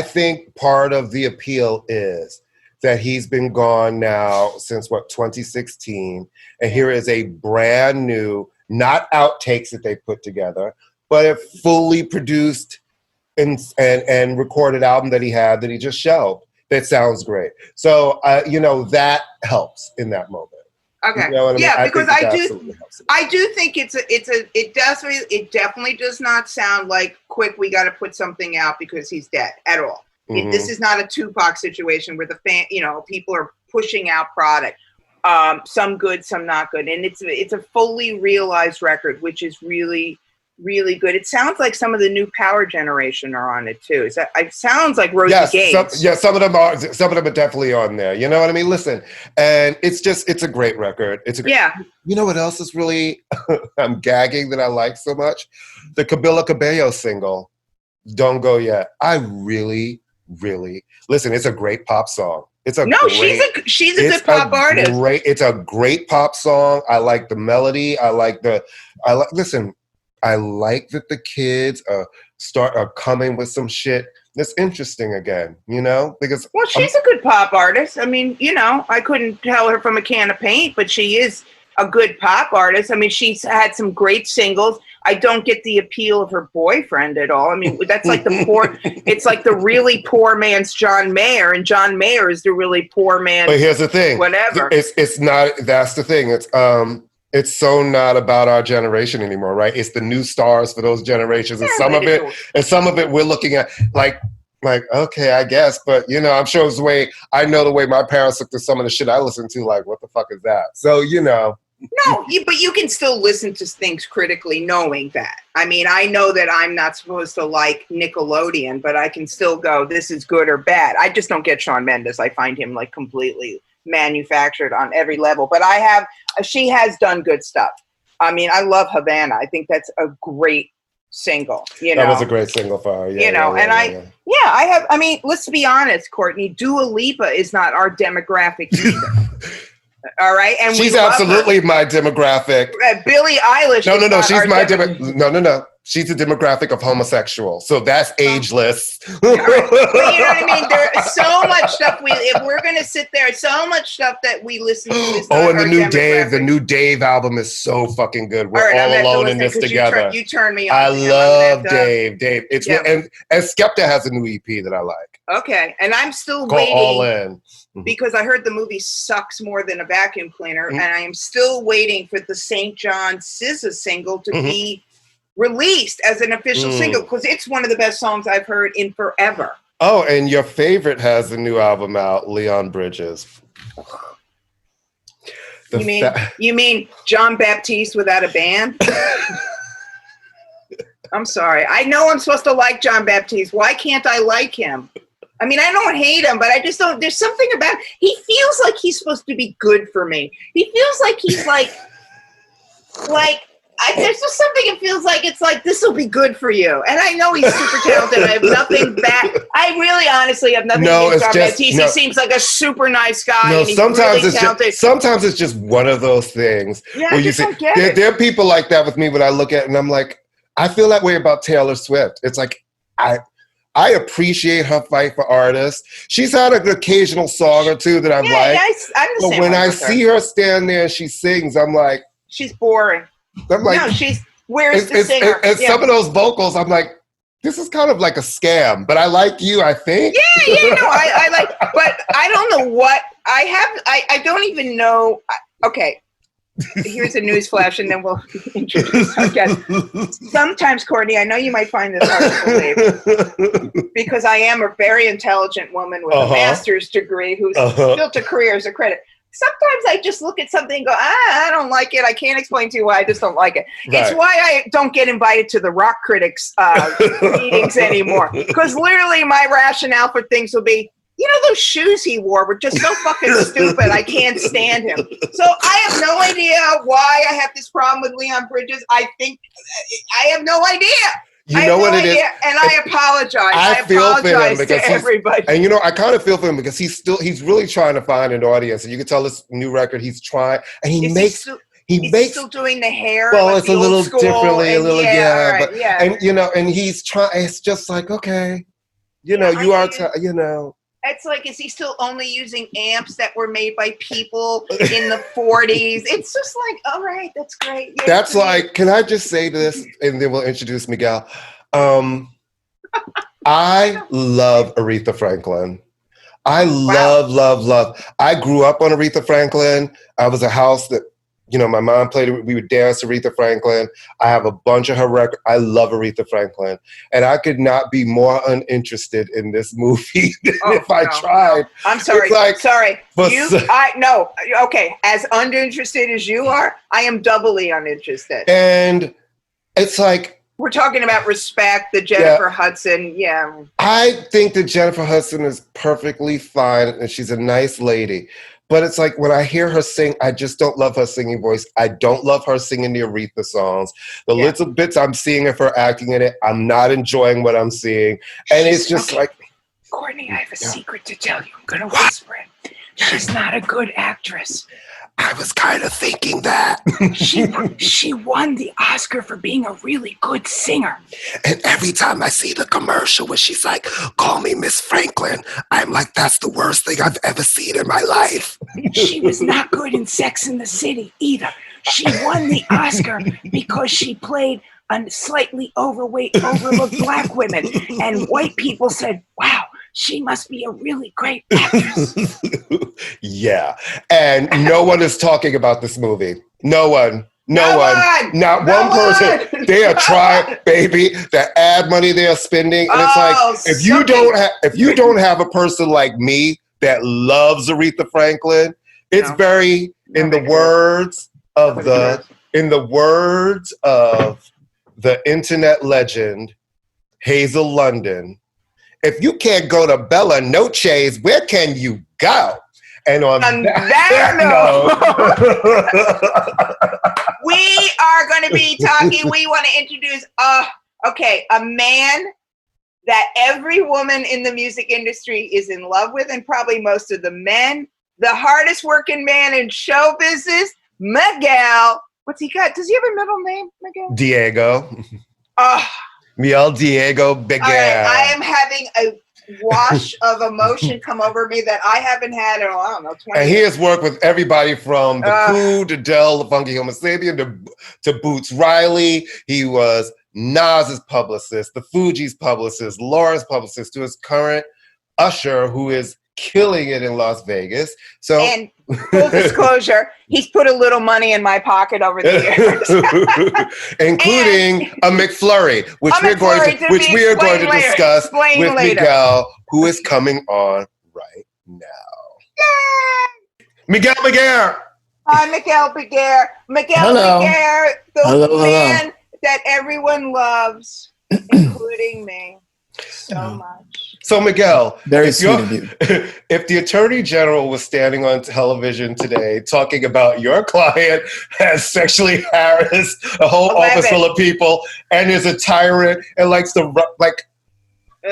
think part of the appeal is that he's been gone now since 2016, and here is a brand new, not outtakes that they put together, but a fully produced and recorded album that he just shelved. That sounds great. So that helps in that moment. Okay. You know what I mean? Yeah, because I do think it definitely does not sound like quick. We got to put something out because he's dead at all. This is not a Tupac situation where the people are pushing out product. Some good, some not good, and it's a fully realized record, which is really, really good. It sounds like some of the new Power Generation are on it too. It sounds like Rosie Gaines. Some of them are definitely on there. You know what I mean? Listen, and it's a great record. You know what else is really I'm gagging that I like so much? The Camila Cabello single, Don't Go Yet. I really, really listen. It's a great pop song. She's a good pop artist. It's a great pop song. I like the melody. Listen. I like that the kids are coming with some shit that's interesting again, because she's a good pop artist. I mean, I couldn't tell her from a can of paint, but she is a good pop artist. I mean, she's had some great singles. I don't get the appeal of her boyfriend at all. I mean, that's like it's like the really poor man's John Mayer, and John Mayer is the really poor man. But here's the thing. Whatever. It's not, that's the thing. It's so not about our generation anymore, right? It's the new stars for those generations. And some of it we're looking at like, okay, I guess. But, I'm sure it's I know the way my parents looked at some of the shit I listened to, like, what the fuck is that? So, No, but you can still listen to things critically knowing that. I mean, I know that I'm not supposed to like Nickelodeon, but I can still go, this is good or bad. I just don't get Shawn Mendes. I find him like completely manufactured on every level, but she has done good stuff. I mean, I love Havana. I think that's a great single. That was a great single for her. I mean, let's be honest, Courtney. Dua Lipa is not our demographic either. All right, and she's absolutely my demographic. Billie Eilish. No. She's my demographic. No. She's a demographic of homosexual, so that's ageless. Right. But you know what I mean? There's so much stuff if we're gonna sit there, so much stuff that we listen to. And the new Dave album is so fucking good. We're all alone in this together. You turn me on. I love Dave. It's and Skepta has a new EP that I like. Okay, and I'm still waiting. All in. Because I heard the movie sucks more than a vacuum cleaner, and I am still waiting for the St. John SZA single to be released as an official single, because it's one of the best songs I've heard in forever. Oh, and your favorite has a new album out, Leon Bridges. You mean John Baptiste without a band? I'm sorry. I know I'm supposed to like John Baptiste. Why can't I like him? I mean, I don't hate him, but I just don't. There's something about. He feels like he's supposed to be good for me. He feels like he's like. There's just something. It feels like it's like this will be good for you. And I know he's super talented. I have nothing bad. I really, honestly, have nothing against John Baptiste. He seems like a super nice guy. No, and he's sometimes really talented. sometimes it's just one of those things. Yeah, where I just don't get it. There are people like that with me when I look at it and I'm like, I feel that way about Taylor Swift. It's like I appreciate her fight for artists. She's had an occasional song or two that I've liked. But when I see her stand there and she sings, I'm like, she's boring. I'm like, no, where's the singer? And some of those vocals, I'm like, this is kind of like a scam, but I like you, I think. I like, but I don't know what I have. I don't even know. Okay. Here's a news flash, and then we'll introduce our guest. Sometimes, Courtney, I know you might find this hard to believe, because I am a very intelligent woman with a master's degree who's built a career as a credit. Sometimes I just look at something and go, I don't like it. I can't explain to you why. I just don't like it. Right. It's why I don't get invited to the rock critics meetings anymore. Because literally my rationale for things will be, those shoes he wore were just so fucking stupid. I can't stand him. So I have no idea why I have this problem with Leon Bridges. I have no idea. You know what it is? And I apologize. I apologize to everybody. And I kind of feel for him because he's really trying to find an audience. And you can tell this new record he's trying, and he makes He's still doing the hair. Well, like it's a little differently, and and he's trying. It's just like, okay, you are. It's like, is he still only using amps that were made by people in the 40s? It's just like, all right, that's great. Yeah, that's like, can I just say this, and then we'll introduce Miguel. I love Aretha Franklin. I love. I grew up on Aretha Franklin. I was a house that, my mom played it. We would dance to Aretha Franklin. I have a bunch of her records. I love Aretha Franklin. And I could not be more uninterested in this movie if I tried. No. I'm sorry. Sorry. Okay. As uninterested as you are, I am doubly uninterested. And it's like, we're talking about respect, the Jennifer Hudson. Yeah. I think that Jennifer Hudson is perfectly fine and she's a nice lady. But it's like when I hear her sing, I just don't love her singing voice. I don't love her singing the Aretha songs. The little bits I'm seeing of her acting in it, I'm not enjoying what I'm seeing. And it's just like... Courtney, I have a secret to tell you. I'm going to whisper it. She's not a good actress. I was kind of thinking that. She won the Oscar for being a really good singer. And every time I see the commercial where she's like, call me Miss Franklin, I'm like, that's the worst thing I've ever seen in my life. She was not good in Sex and the City either. She won the Oscar because she played a slightly overweight, overlooked black women. And white people said, wow, she must be a really great actress. Yeah. And no one is talking about this movie. No one. Not one person. They are trying, baby. The ad money they are spending. And it's like, if you don't have a person like me that loves Aretha Franklin, it's very, in the words of the internet legend, Hazel London, if you can't go to Bella Noche's, where can you go? And on that note, we are going to be talking. We want to introduce, a man that every woman in the music industry is in love with, and probably most of the men. The hardest working man in show business, Miguel. What's he got? Does he have a middle name, Miguel? Diego. Miguel Diego Baguer. I am having a wash of emotion come over me that I haven't had in, 20 And he has worked with everybody from The Coup to Del, the Funky Homo Sapien, to Boots Riley. He was Nas's publicist, the Fugees' publicist, Laura's publicist, to his current Usher, who is killing it in Las Vegas. So, and full disclosure, he's put a little money in my pocket over the years, including a McFlurry, which we are going to discuss with Miguel, who is coming on right now. Yay! Miguel Baguer. Hi, Miguel Baguer. Miguel Baguer, the man that everyone loves, including me, so much. So, Miguel, very sweet of you. If the Attorney General was standing on television today talking about your client has sexually harassed a whole office full of people and is a tyrant and likes to,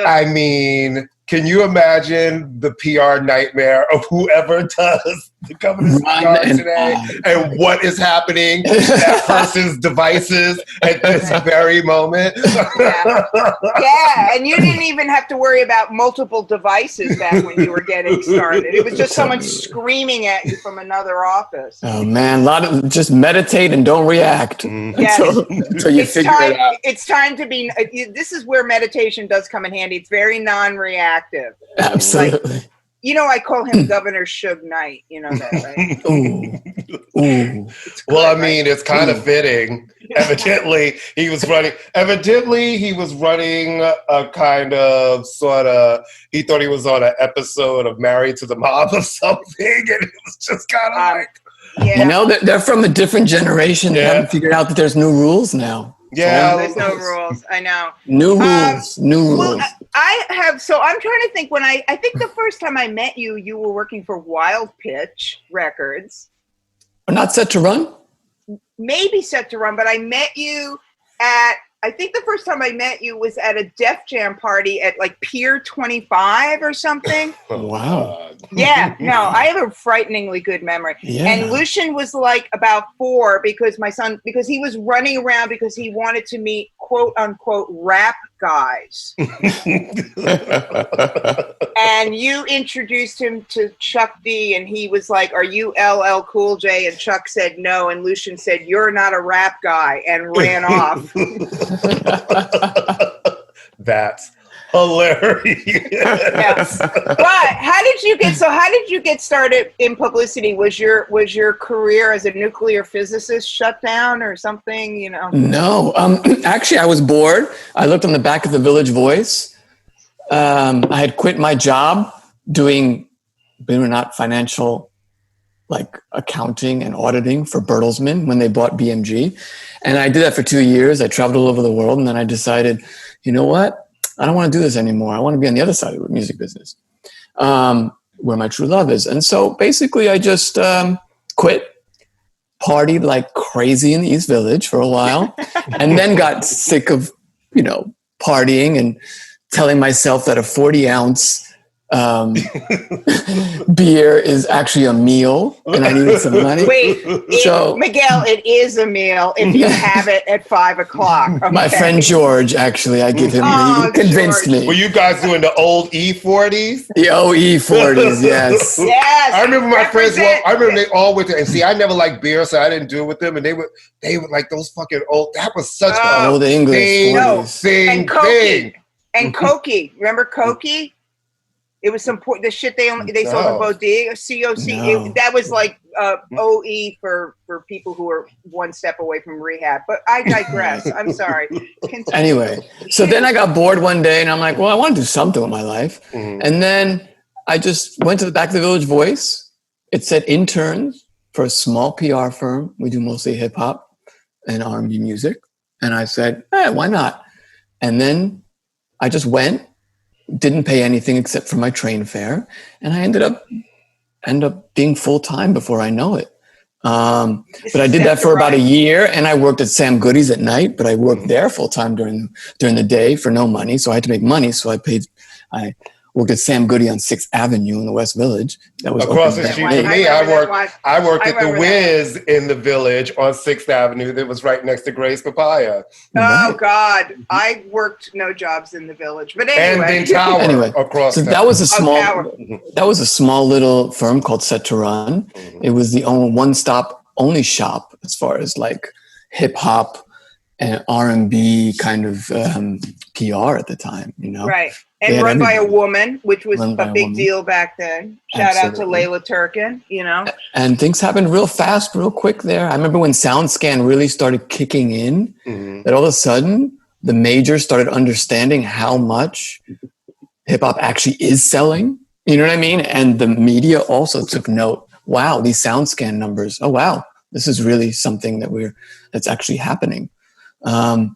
I mean, can you imagine the PR nightmare of whoever does the governor's PR today and what is happening to that person's devices at this very moment? Yeah, and you didn't even have to worry about multiple devices back when you were getting started. It was just someone screaming at you from another office. Oh man, just meditate and don't react until you figure it out. It's time to be. This is where meditation does come in handy. It's very non-reactive. Absolutely. I call him Governor Suge Knight. You know that, right? Ooh. Well, I mean, it's kind of fitting. Evidently, he was running a kind of sort of. He thought he was on an episode of Married to the Mob or something, and it was just kind of like. Yeah. They're from a different generation. They haven't figured out that there's new rules now. Yeah, there's no rules. I know. New rules. Well, I have. So I'm trying to think. When I think the first time I met you, you were working for Wild Pitch Records. Not Set to Run? Maybe Set to Run, but I met you at. I think the first time I met you was at a Def Jam party at like Pier 25 or something. Wow. Yeah, no, I have a frighteningly good memory. Yeah. And Lucian was like about 4 because he was running around because he wanted to meet quote unquote rap guys. And you introduced him to Chuck D, and he was like, "Are you LL Cool J?" And Chuck said no, and Lucian said, "You're not a rap guy," and ran off. That's hilarious. Yes. But how did you get started in publicity? Was your career as a nuclear physicist shut down or something, No. Actually, I was bored. I looked on the back of the Village Voice. I had quit my job doing, believe it or not, financial accounting and auditing for Bertelsmann when they bought BMG. And I did that for 2 years. I traveled all over the world. And then I decided, you know what? I don't want to do this anymore. I want to be on the other side of the music business, where my true love is. And so basically I just quit, partied like crazy in the East Village for a while, and then got sick of, partying and telling myself that a 40-ounce beer is actually a meal and I needed some money. Wait, Miguel, it is a meal if you have it at 5 o'clock. Okay? My friend George, actually, I give him, he convinced me. Were you guys doing the old E40s? The E40s, yes. Yes. I remember my friends, I remember they all went there, and see, I never liked beer, so I didn't do it with them, and they would like those fucking old, that was such a old English thing. And Cokie. And Cokie. Remember Cokie? It was the shit they sold in Bodega, COC. No. That was like OE for people who are one step away from rehab. But I digress. I'm sorry. Continue. Anyway, so then I got bored one day and I'm like, well, I want to do something with my life. Mm-hmm. And then I just went to the back of the Village Voice. It said interns for a small PR firm. We do mostly hip hop and R&B music. And I said, why not? And then I just went. Didn't pay anything except for my train fare, and I ended up being full time before I know it. But I did that for about a year, and I worked at Sam Goody's at night. But I worked there full time during the day for no money, so I had to make money. So I worked at Sam Goody on 6th Avenue in the West Village. That was across the street from me. I worked at the Wiz in the Village on 6th Avenue. That was right next to Gray's Papaya. Oh God, I worked no jobs in the Village, but anyway. And then Tower across. So that was a small little firm called Set to Run. Mm-hmm. It was the only only shop as far as like hip hop and R&B kind of PR at the time. Right. And run by a woman, which was a big deal back then. Shout out to Layla Turkin, And things happened real fast, real quick there. I remember when SoundScan really started kicking in, that all of a sudden the majors started understanding how much hip hop actually is selling. You know what I mean? And the media also took note wow, these SoundScan numbers. Oh, wow, this is really something that's actually happening. And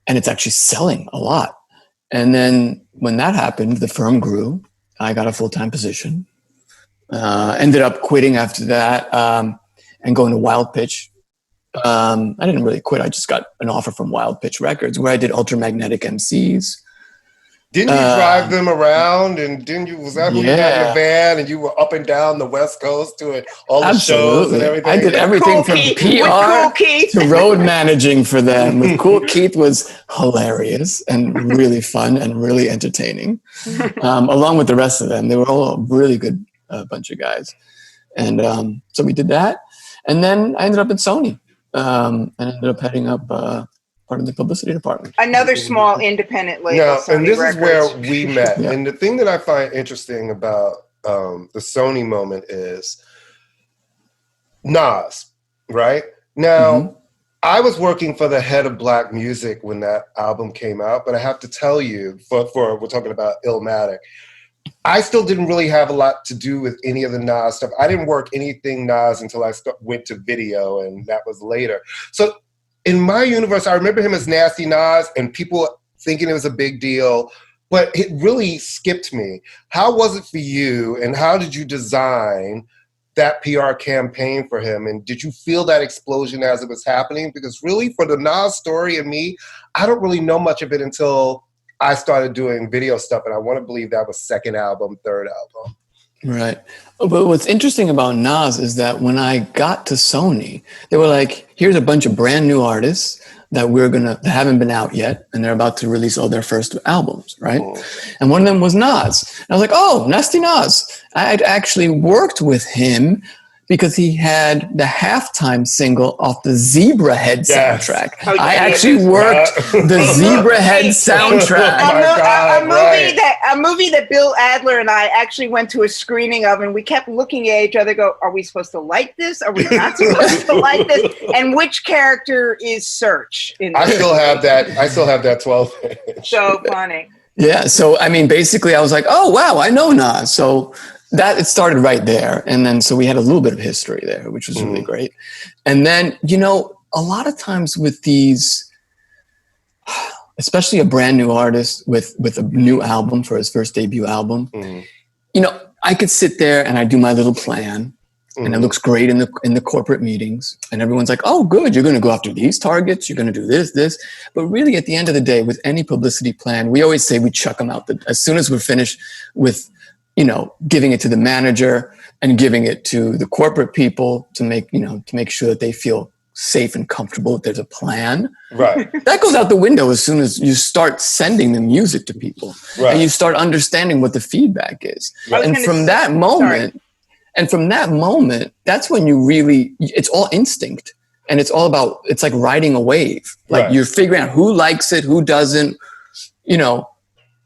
it's actually selling a lot. And then when that happened, the firm grew. I got a full-time position. Ended up quitting after that and going to Wild Pitch. I didn't really quit. I just got an offer from Wild Pitch Records where I did Ultramagnetic MCs. Didn't you drive them around, and was that when you got in the van and you were up and down the West Coast doing all the shows and everything? I did everything from PR to road managing for them. With Cool Keith was hilarious and really fun and really entertaining. Along with the rest of them, they were all a really good bunch of guys. And so we did that. And then I ended up at Sony and ended up heading up part of the publicity department. Another small independent label. Now, Sony and this Records. is where we met. Yeah. And the thing that I find interesting about the Sony moment is Nas, right? Now, I was working for the head of Black Music when that album came out, but I have to tell you, for we're talking about Illmatic, I still didn't really have a lot to do with any of the Nas stuff. I didn't work anything Nas until I went to video, and that was later. So in my universe, I remember him as Nasty Nas and people thinking it was a big deal, but it really skipped me. How was it for you, and how did you design that PR campaign for him? And did you feel that explosion as it was happening? Because really, for the Nas story and me, I don't really know much of it until I started doing video stuff, and I want to believe that was second album, third album. Right. But what's interesting about Nas is that when I got to Sony, they were like, here's a bunch of brand new artists that that haven't been out yet, and they're about to release all their first albums, right? Oh. And one of them was Nas. And I was like, oh, Nasty Nas. I had actually worked with him because he had the halftime single off the Zebrahead soundtrack. Oh, yeah, I actually worked the Zebrahead soundtrack. A movie that Bill Adler and I actually went to a screening of, and we kept looking at each other, go, are we supposed to like this? Are we not supposed to like this? And which character is Search? I still have that 12 inch. So funny. Yeah. So, I mean, basically I was like, oh, wow, I know Nas. So that it started right there. And then, so we had a little bit of history there, which was really great. And then, a lot of times with these, especially a brand new artist with a new album for his first debut album, I could sit there and I do my little plan and it looks great in the corporate meetings. And everyone's like, oh, good. You're going to go after these targets. You're going to do this. But really at the end of the day, with any publicity plan, we always say we chuck them out. As soon as we're finished with, giving it to the manager and giving it to the corporate people to make sure that they feel safe and comfortable that there's a plan. Right. That goes out the window as soon as you start sending the music to people and you start understanding what the feedback is. Right. And from that moment, that's when you really, it's all instinct and it's all about, it's like riding a wave. Like you're figuring out who likes it, who doesn't,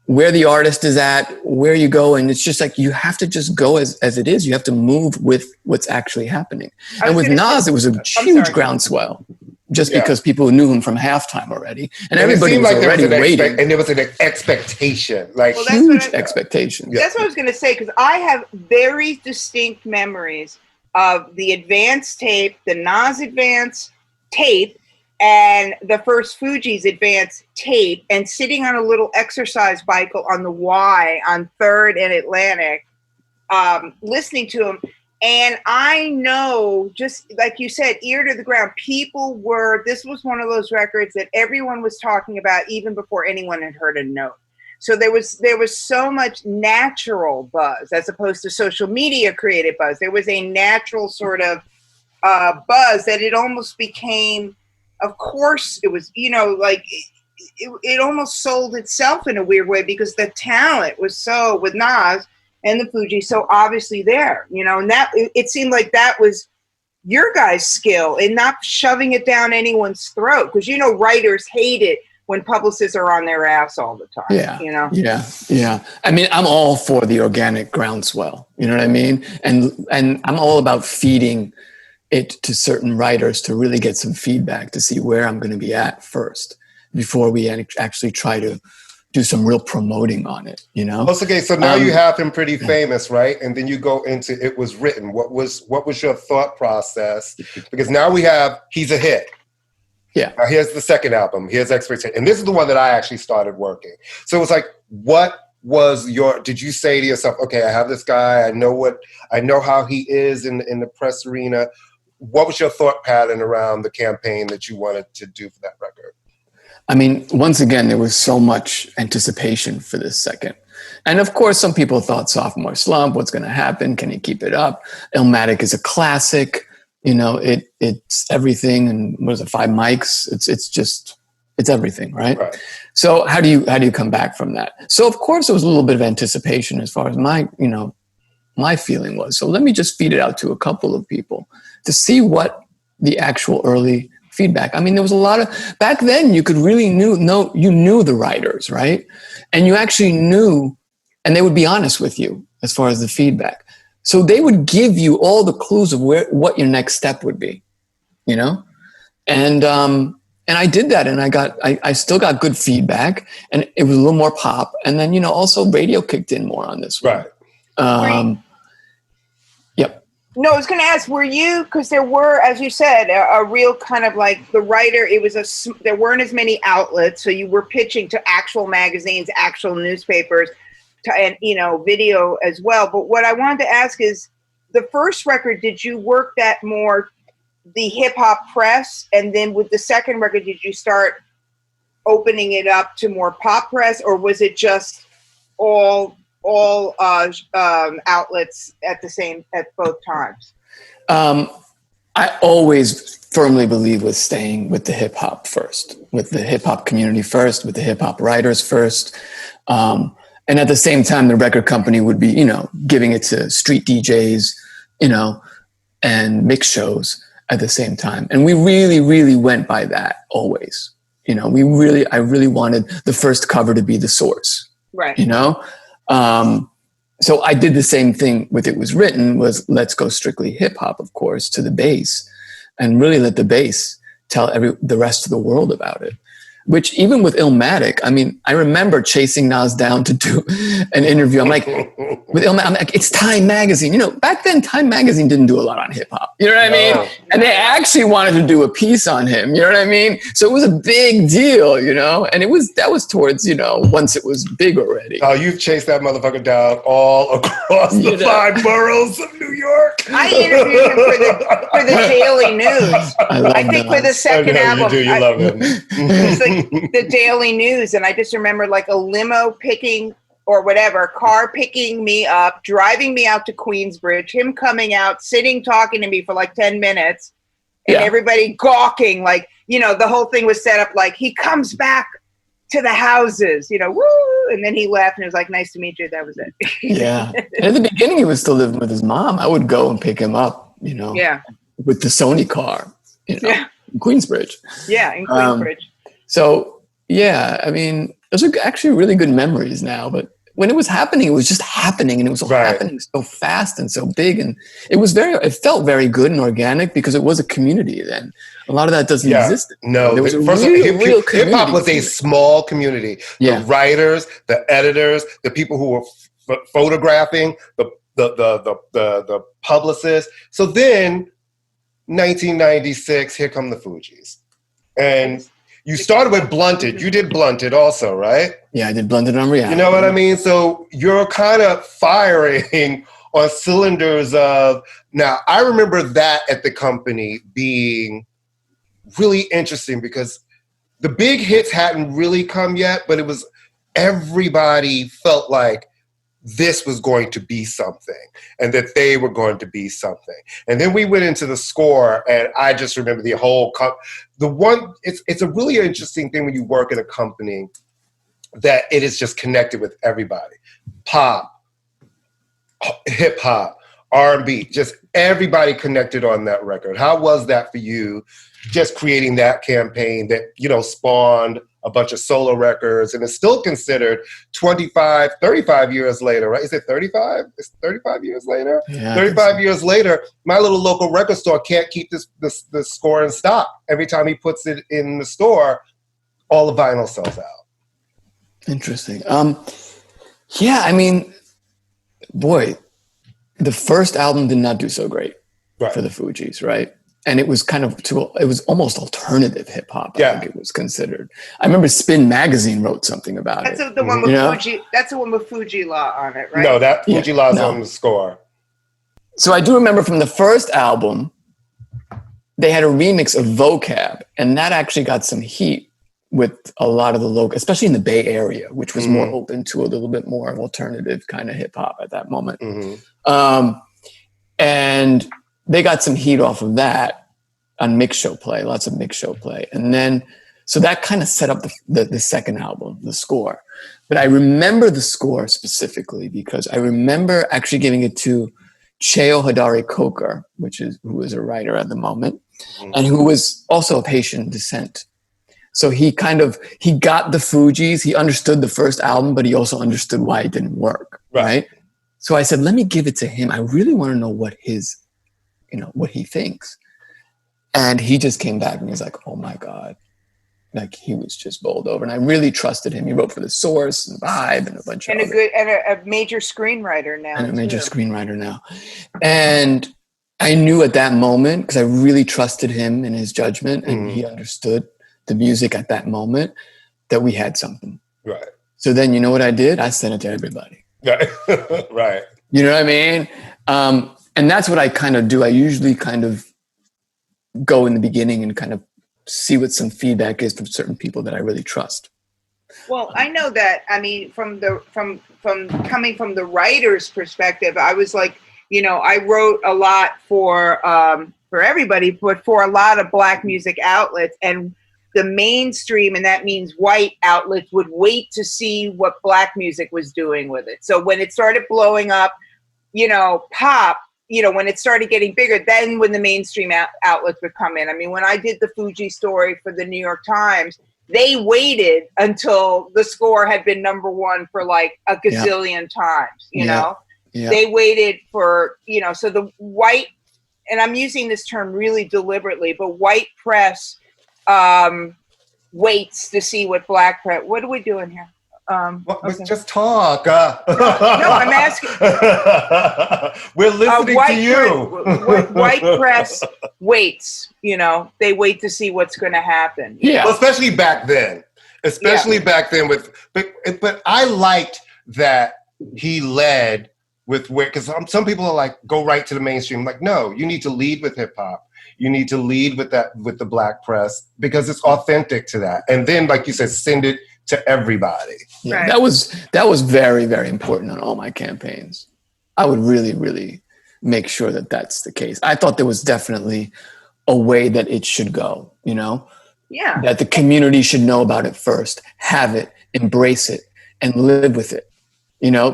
where the artist is at, where you go. And it's just like, you have to just go as it is. You have to move with what's actually happening. And with Nas, it was a huge groundswell just because people knew him from halftime already. And everybody was already waiting. And there was an expectation, like huge expectation. That's what I was going to say, because I have very distinct memories of the advanced tape, the Nas advance tape, and the first Fugees advance tape, and sitting on a little exercise bike on the Y on 3rd and Atlantic, listening to them. And I know, just like you said, ear to the ground, this was one of those records that everyone was talking about even before anyone had heard a note. So there was so much natural buzz as opposed to social media created buzz. There was a natural sort of buzz that it almost became, of course, it was, it almost sold itself in a weird way because the talent was so, with Nas and the Fugees, so obviously there, and that, it seemed like that was your guys' skill in not shoving it down anyone's throat. Because, writers hate it when publicists are on their ass all the time, Yeah. I mean, I'm all for the organic groundswell, you know what I mean? And I'm all about feeding it to certain writers to really get some feedback to see where I'm going to be at first before we actually try to do some real promoting on it, you know? Okay, so now you have him pretty famous, right? And then you go into It Was Written. What was your thought process? Because now he's a hit. Yeah. Now here's the second album. Here's Expectation. And this is the one that I actually started working. So it was like, did you say to yourself, okay, I have this guy, I know how he is in the press arena. What was your thought pattern around the campaign that you wanted to do for that record? I mean, once again, there was so much anticipation for this second. And of course, some people thought sophomore slump, what's going to happen? Can he keep it up? Illmatic is a classic. You know, it's everything. And what is it, 5 mics? It's everything, right? So how do you come back from that? So of course, there was a little bit of anticipation as far as my feeling was. So let me just feed it out to a couple of people to see what the actual early feedback. I mean, there was a lot of, back then you could really you knew the writers, right? And you actually knew, and they would be honest with you as far as the feedback. So they would give you all the clues of what your next step would be, you know? And I did that, and I still got good feedback, and it was a little more pop. And then, also radio kicked in more on this one. Right. Yep. No, I was going to ask, were you, because there were, as you said, a real kind of like the writer, there weren't as many outlets, so you were pitching to actual magazines, actual newspapers, and video as well. But what I wanted to ask is, the first record, did you work that more the hip hop press, and then with the second record, did you start opening it up to more pop press, or was it just all outlets at both times? I always firmly believe with staying with the hip hop first, with the hip hop community first, with the hip hop writers first. And at the same time, the record company would be, giving it to street DJs, and mix shows at the same time. And we really, really went by that always. I really wanted the first cover to be the source. Right. So I did the same thing with It Was Written, was let's go strictly hip hop, of course, to the bass, and really let the bass tell the rest of the world about it. Which even with Illmatic, I mean, I remember chasing Nas down to do an interview. I'm like, with Illmatic, I'm like, it's Time Magazine. Back then, Time Magazine didn't do a lot on hip hop. You know what I mean? And they actually wanted to do a piece on him. You know what I mean? So it was a big deal, and that was towards, once it was big already. Oh, you've chased that motherfucker down all across the 5 boroughs of New York. I interviewed him for the Daily News. I think for the second album. You love him. It's like the Daily News, and I just remember like a limo picking or whatever, car picking me up, driving me out to Queensbridge, him coming out, sitting, talking to me for like 10 minutes, and everybody gawking, like, the whole thing was set up like, he comes back to the houses, woo, and then he left, and it was like, nice to meet you, that was it. Yeah. And at the beginning, he was still living with his mom. I would go and pick him up, with the Sony car, in Queensbridge. Yeah, in Queensbridge. So, yeah, I mean, those are actually really good memories now. But when it was happening, it was just happening. And it was all happening so fast and so big. And it felt very good and organic because it was a community then. A lot of that doesn't exist. No, there was real hip hop was a small community. Yeah. The writers, the editors, the people who were photographing, the publicists. So then, 1996, here come the Fugees. And you started with Blunted. You did Blunted also, right? Yeah, I did Blunted on Reality. You know what I mean? So you're kind of firing on cylinders of... Now, I remember that at the company being really interesting because the big hits hadn't really come yet, but it was... Everybody felt like this was going to be something and that they were going to be something. And then we went into the score, and I just remember the whole it's a really interesting thing when you work at a company that it is just connected with everybody. Pop, hip hop, R&B, just everybody connected on that record. How was that for you, just creating that campaign that, spawned a bunch of solo records, and it's still considered 25, 35 years later, right? Is it 35? It's 35 years later? Yeah, 35 years later, my little local record store can't keep this score in stock. Every time he puts it in the store, all the vinyl sells out. Interesting. Yeah, I mean, boy, the first album did not do so great for the Fugees, right? And it was it was almost alternative hip hop. I think it was considered. I remember Spin Magazine wrote something about it. That's the one with Fuji. That's the one with Fuji Law on it, right? No, that Fuji Law's on the score. So I do remember from the first album, they had a remix of Vocab, and that actually got some heat with a lot of the local, especially in the Bay Area, which was more open to a little bit more alternative kind of hip hop at that moment. And they got some heat off of that on mix show play, lots of mix show play. And then, so that kind of set up the second album, the score. But I remember the score specifically because I remember actually giving it to Cheo Hadari Coker, who is a writer at the moment, and who was also of Haitian descent. So he got the Fugees, he understood the first album, but he also understood why it didn't work, right? So I said, let me give it to him. I really want to know what what he thinks. And he just came back and he's like, oh my God. Like he was just bowled over. And I really trusted him. He wrote for The Source and Vibe and a bunch of a major screenwriter now. And a major screenwriter now. And I knew at that moment, because I really trusted him in his judgment and he understood the music at that moment, that we had something. Right. So then you know what I did? I sent it to everybody. Right. You know what I mean? And that's what I kind of do. I usually kind of go in the beginning and kind of see what some feedback is from certain people that I really trust. Well, I know that, I mean, from coming from the writer's perspective, I was like, I wrote a lot for everybody, but for a lot of Black music outlets, and the mainstream, and that means white outlets, would wait to see what Black music was doing with it. So when it started blowing up, pop, when it started getting bigger, then when the mainstream outlets would come in. I mean, when I did the Fuji story for the New York Times, they waited until the score had been number one for like a gazillion times, you know? Yeah. They waited for, so the white, and I'm using this term really deliberately, but white press waits to see what Black press, what are we doing here? Just talk. No, I'm asking. We're listening to you. White press waits, they wait to see what's going to happen. Yeah. Well, especially back then. Back then but I liked that he led with because some people are like, go right to the mainstream. Like, no, you need to lead with hip hop. You need to lead with the Black press because it's authentic to that. And then, like you said, send it to everybody. Yeah, right. That was very, very important on all my campaigns. I would really, really make sure that that's the case. I thought there was definitely a way that it should go, Yeah. That the community should know about it first, have it, embrace it, and live with it,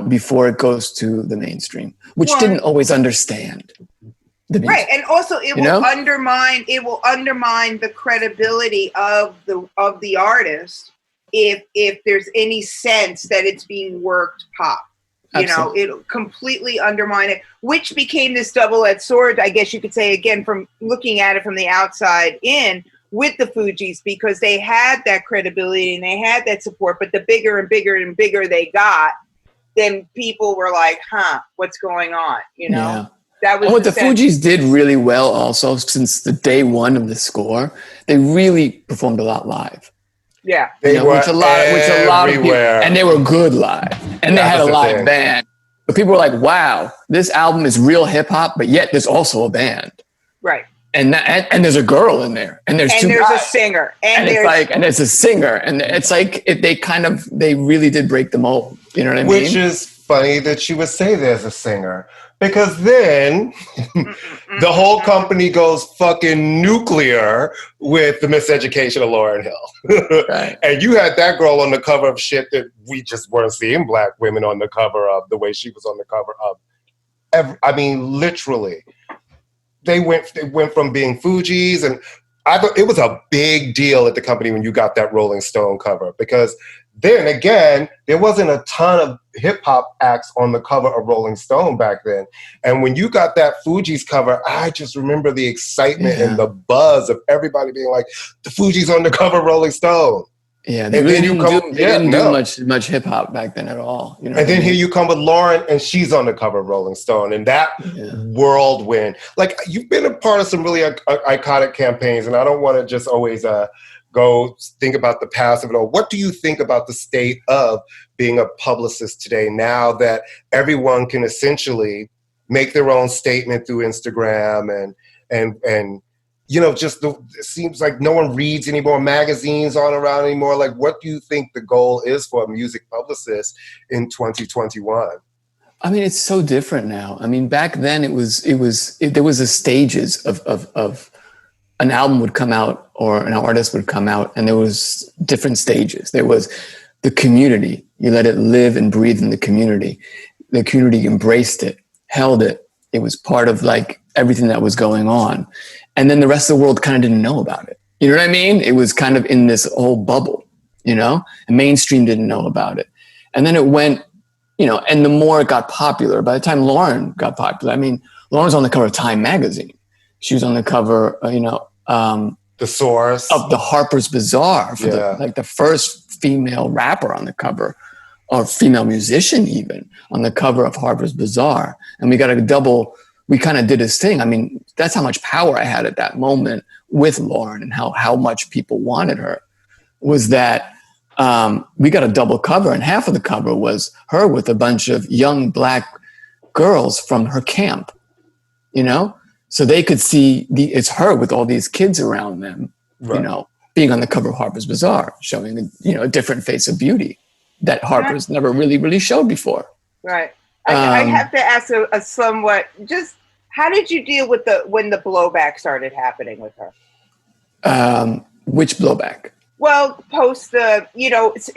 before it goes to the mainstream, which didn't always understand. Right, and also it will undermine the credibility of the artist if there's any sense that it's being worked pop. It'll completely undermine it, which became this double-edged sword, I guess you could say, again, from looking at it from the outside in with the Fugees, because they had that credibility and they had that support, but the bigger and bigger and bigger they got, then people were like, what's going on, Yeah. That was what the Fugees did really well also, since the day one of the score, they really performed a lot live. Yeah. They were which a lot of people, and they were good live. And they had a live band. But people were like, wow, this album is real hip hop, but yet there's also a band. Right. And there's a girl in there. And there's two guys. A singer. And there's a singer. And it's like they really did break the mold. You know what I mean? Which is funny that you would say there's a singer. Because then the whole company goes fucking nuclear with the miseducation of Lauryn Hill. Right. And you had that girl on the cover of shit that we just weren't seeing Black women on the cover of the way she was on the cover of. Literally. They went from being Fugees, and I thought it was a big deal at the company when you got that Rolling Stone cover, because then again, there wasn't a ton of hip hop acts on the cover of Rolling Stone back then. And when you got that Fugees cover, I just remember the excitement and the buzz of everybody being like, the Fugees on the cover of Rolling Stone. Yeah, they really didn't do much hip hop back then at all. You know. And then here you come with Lauren, and she's on the cover of Rolling Stone, and that whirlwind. Like, you've been a part of some really iconic campaigns, and I don't want to just always go think about the past of it all. What do you think about the state of being a publicist today, now that everyone can essentially make their own statement through Instagram and you know, it seems like no one reads any more magazines on around anymore. Like, what do you think the goal is for a music publicist in 2021? I mean, it's so different now. I mean, back then there was a stages of an album would come out or an artist would come out, and there was different stages. There was the community. You let it live and breathe in the community. The community embraced it, held it. It was part of like everything that was going on. And then the rest of the world kind of didn't know about it. You know what I mean? It was kind of in this whole bubble, you know, and mainstream didn't know about it. And then it went, you know, and the more it got popular, by the time Lauren got popular, I mean, Lauren was on the cover of Time magazine. She was on the cover, The Source of the Harper's Bazaar for the first female rapper on the cover, or female musician even on the cover of Harper's Bazaar. And we kind of did his thing. I mean, that's how much power I had at that moment with Lauren, and how much people wanted her, was that we got a double cover, and half of the cover was her with a bunch of young Black girls from her camp, you know? So they could see it's her with all these kids around them, you know, being on the cover of Harper's Bazaar, showing, you know, a different face of beauty that Harper's never really showed before. Right. I have to ask a somewhat, just how did you deal with when the blowback started happening with her? Which blowback? Well,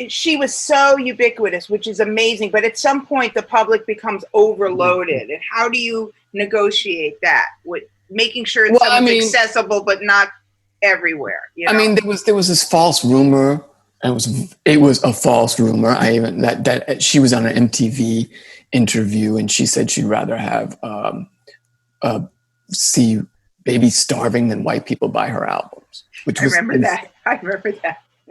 she was so ubiquitous, which is amazing. But at some point, the public becomes overloaded. And how do you negotiate that with making sure it's accessible, but not everywhere? You know? I mean, there was this false rumor. It was a false rumor. That she was on an MTV interview, and she said she'd rather have see babies starving than white people buy her albums. I remember that.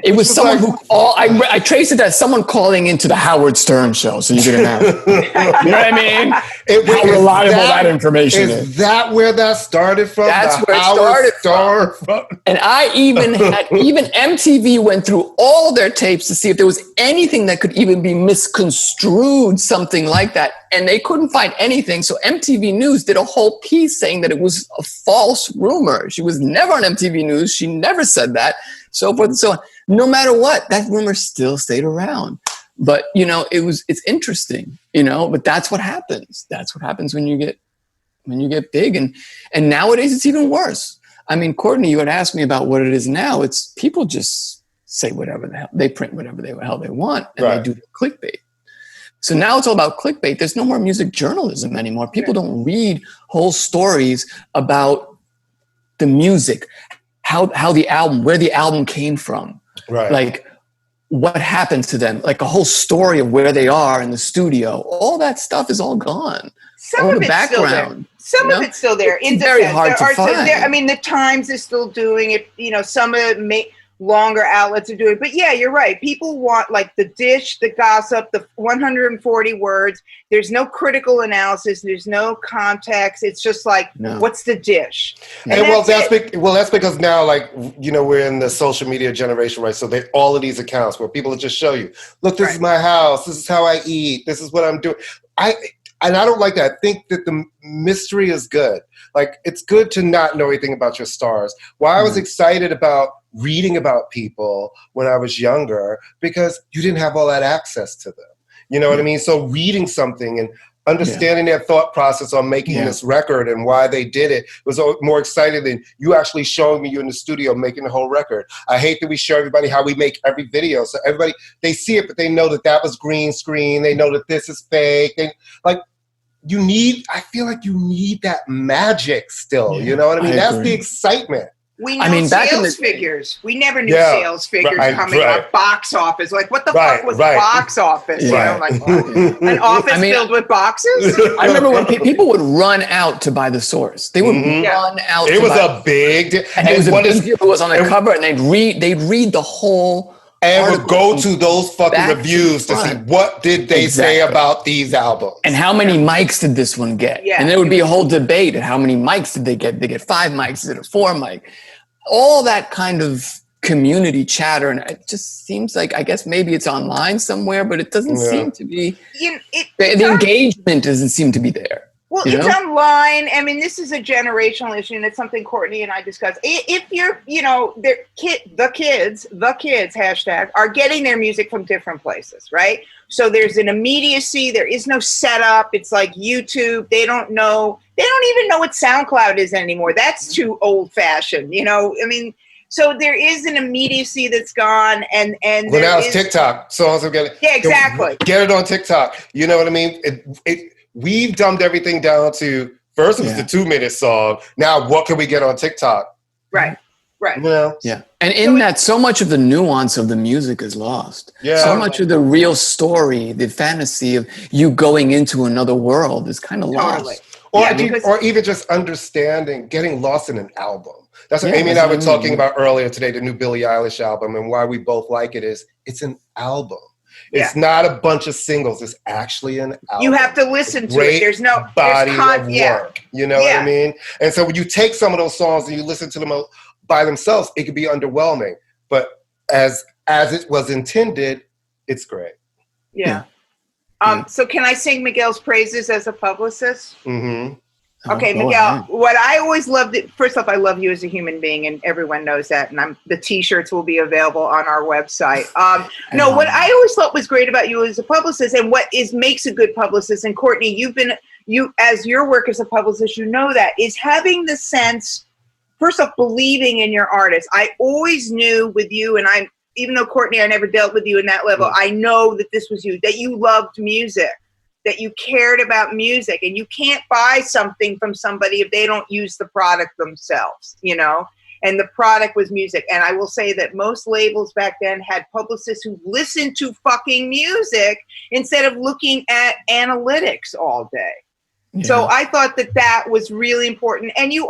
It was someone I traced it as someone calling into the Howard Stern show, so you get an answer. You know what I mean? How reliable that information is. Is that where that started from? That's where it started from. And I even MTV went through all their tapes to see if there was anything that could even be misconstrued, something like that. And they couldn't find anything. So MTV News did a whole piece saying that it was a false rumor. She was never on MTV News. She never said that. So forth and so on. No matter what, that rumor still stayed around. But, you know, it's interesting, you know, but that's what happens. That's what happens when you get big. And nowadays it's even worse. I mean, Courtney, you had asked me about what it is now. It's people just say whatever the hell, they print whatever the hell they want, and they do the clickbait. So now it's all about clickbait. There's no more music journalism anymore. People don't read whole stories about the music, how the album, where the album came from. Right. Like what happened to them, like a whole story of where they are in the studio. All that stuff is all gone. Some of it's still there. Some of it's still there. It's very hard to find. I mean, the Times is still doing it. You know, some of it longer outlets are doing it. But yeah, you're right. People want like the dish, the gossip, the 140 words. There's no critical analysis. There's no context. It's just like, what's the dish? And that's because now, like, you know, we're in the social media generation, right? So all of these accounts where people will just show you, look, this is my house. This is how I eat. This is what I'm doing. And I don't like that. I think that the mystery is good. Like, it's good to not know anything about your stars. Why I was excited about reading about people when I was younger, because you didn't have all that access to them. You know what I mean? So reading something and understanding their thought process on making this record and why they did it was more exciting than you actually showing me you in the studio making the whole record. I hate that we show everybody how we make every video. So everybody, they see it, but they know that was green screen. They know that this is fake. I feel like you need that magic still. You know what I mean? That's the excitement. We know sales figures. We never knew sales figures coming out. Box office. Like, what the fuck was box office? Yeah. You know, like, an office filled with boxes? I remember when people would run out to buy The Source. They would run out. It was a big... And it was a big deal who was on the cover, and they'd read the whole And would go to those fucking reviews to see what did they say about these albums. And how many mics did this one get? Yeah. And there would be a whole debate. How many mics did they get? Did they get 5 mics? Is it a 4 mic? All that kind of community chatter. And it just seems like, I guess maybe it's online somewhere, but it doesn't seem to be. The engagement doesn't seem to be there. Well, it's online. I mean, this is a generational issue, and it's something Courtney and I discussed. If you're, the kids, hashtag, are getting their music from different places, right? So there's an immediacy. There is no setup. It's like YouTube. They don't even know what SoundCloud is anymore. That's too old fashioned, I mean, so there is an immediacy that's gone, and well, now it's TikTok. Songs are getting exactly. Get it on TikTok. You know what I mean? We've dumbed everything down to first it was the 2-minute song. Now what can we get on TikTok? Right. Yeah. And in that, so much of the nuance of the music is lost. Yeah. So much of the real story, the fantasy of you going into another world is kind of lost. Or even just understanding, getting lost in an album. That's what Amy and I were talking about earlier today, the new Billie Eilish album, and why we both like it is it's an album. It's not a bunch of singles. It's actually an album. You have to listen to it. There's no body of work. You know what I mean? And so when you take some of those songs and you listen to them by themselves, it could be underwhelming. But as it was intended, it's great. Yeah. So can I sing Miguel's praises as a publicist? Mm-hmm. Okay, Miguel, what I always loved, first off, I love you as a human being, and everyone knows that, and the T-shirts will be available on our website. What I always thought was great about you as a publicist, and what makes a good publicist, and Courtney, you as your work as a publicist, that, is having the sense, first off, believing in your artist. I always knew with you, and even though Courtney, I never dealt with you in that level, I know that this was you, that you loved music, that you cared about music, and you can't buy something from somebody if they don't use the product themselves, and the product was music. And I will say that most labels back then had publicists who listened to fucking music instead of looking at analytics all day. Yeah. So I thought that was really important. And you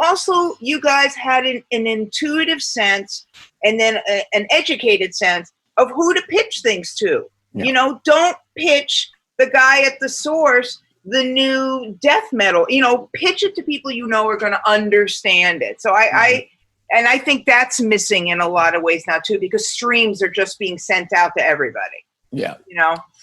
guys had an intuitive sense and then an educated sense of who to pitch things to. Yeah. Don't pitch the guy at the source the new death metal, pitch it to people are going to understand it. So I think that's missing in a lot of ways now too, because streams are just being sent out to everybody. Yeah.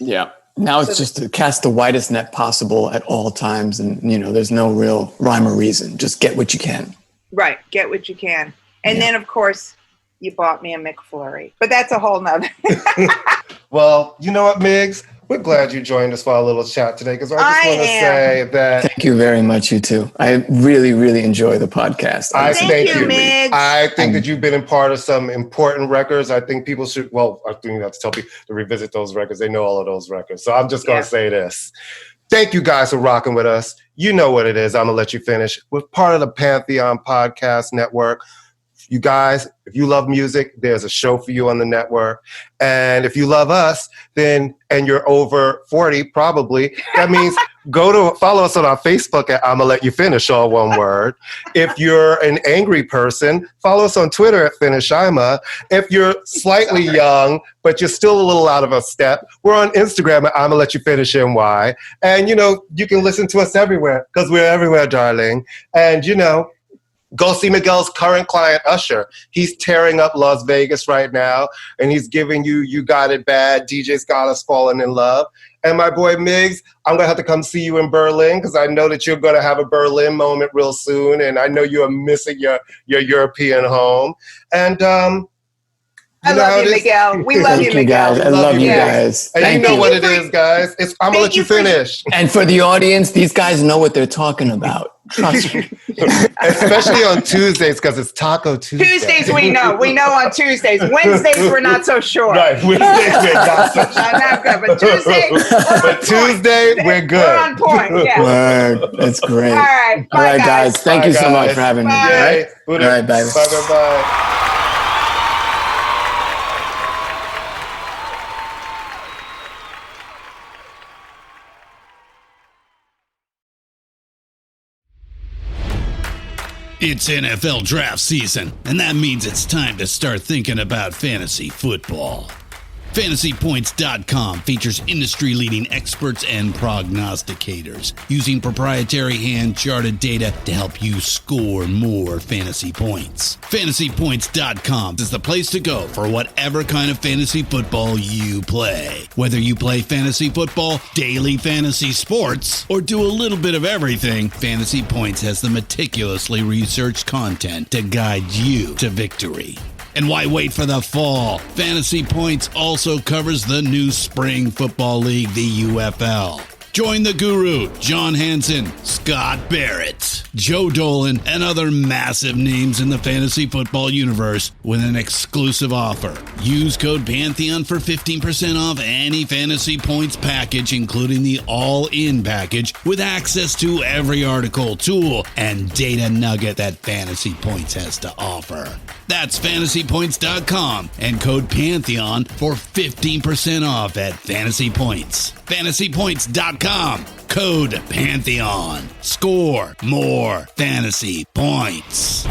Yeah. Now it's just to cast the widest net possible at all times. And, there's no real rhyme or reason. Just get what you can. Right. Get what you can. And then, of course, you bought me a McFlurry. But that's a whole nother. Well, you know what, Migs? We're glad you joined us for our little chat today, because I just want to say that... Thank you very much, you too. I really, really enjoy the podcast. Thank you, Migs. I think that you've been a part of some important records. I think people should... Well, I think you have to tell people to revisit those records. They know all of those records. So I'm just going to say this. Thank you guys for rocking with us. You know what it is. I'm going to let you finish. We're part of the Pantheon Podcast Network. You guys, if you love music, there's a show for you on the network. And if you love us, and you're over 40, probably, that means follow us on our Facebook at Immaletyoufinish, all one word. If you're an angry person, follow us on Twitter at FinishIma. If you're slightly young, but you're still a little out of a step, we're on Instagram at ImmaLetYouFinishNY. And, you can listen to us everywhere, because we're everywhere, darling. And, go see Miguel's current client, Usher. He's tearing up Las Vegas right now, and he's giving You Got It Bad, DJ Scott Has Fallen in Love. And my boy Migs, I'm going to have to come see you in Berlin, because I know that you're going to have a Berlin moment real soon, and I know you are missing your European home. And I love you, Miguel. We love you, Miguel. I love you guys. And you know what it is, guys. I'm going to let you finish. And for the audience, these guys know what they're talking about. Trust me. Especially on Tuesdays, because it's Taco Tuesday. Tuesdays, we know. We know on Tuesdays. Wednesdays, we're not so sure. Right. Wednesdays, we're not so sure. Not good. But Tuesday, we're good. We're on point. Yeah. That's great. All right. All right, guys. Thank you so much for having me. Bye. All right. Bye. Bye. It's NFL draft season, and that means it's time to start thinking about fantasy football. FantasyPoints.com features industry-leading experts and prognosticators using proprietary hand-charted data to help you score more fantasy points. FantasyPoints.com is the place to go for whatever kind of fantasy football you play. Whether you play fantasy football, daily fantasy sports, or do a little bit of everything, Fantasy Points has the meticulously researched content to guide you to victory. And why wait for the fall? Fantasy Points also covers the new spring football league, the UFL. Join the guru, John Hansen, Scott Barrett, Joe Dolan, and other massive names in the fantasy football universe with an exclusive offer. Use code Pantheon for 15% off any Fantasy Points package, including the all-in package, with access to every article, tool, and data nugget that Fantasy Points has to offer. That's FantasyPoints.com and code Pantheon for 15% off at Fantasy Points. FantasyPoints.com, code Pantheon. Score more fantasy points.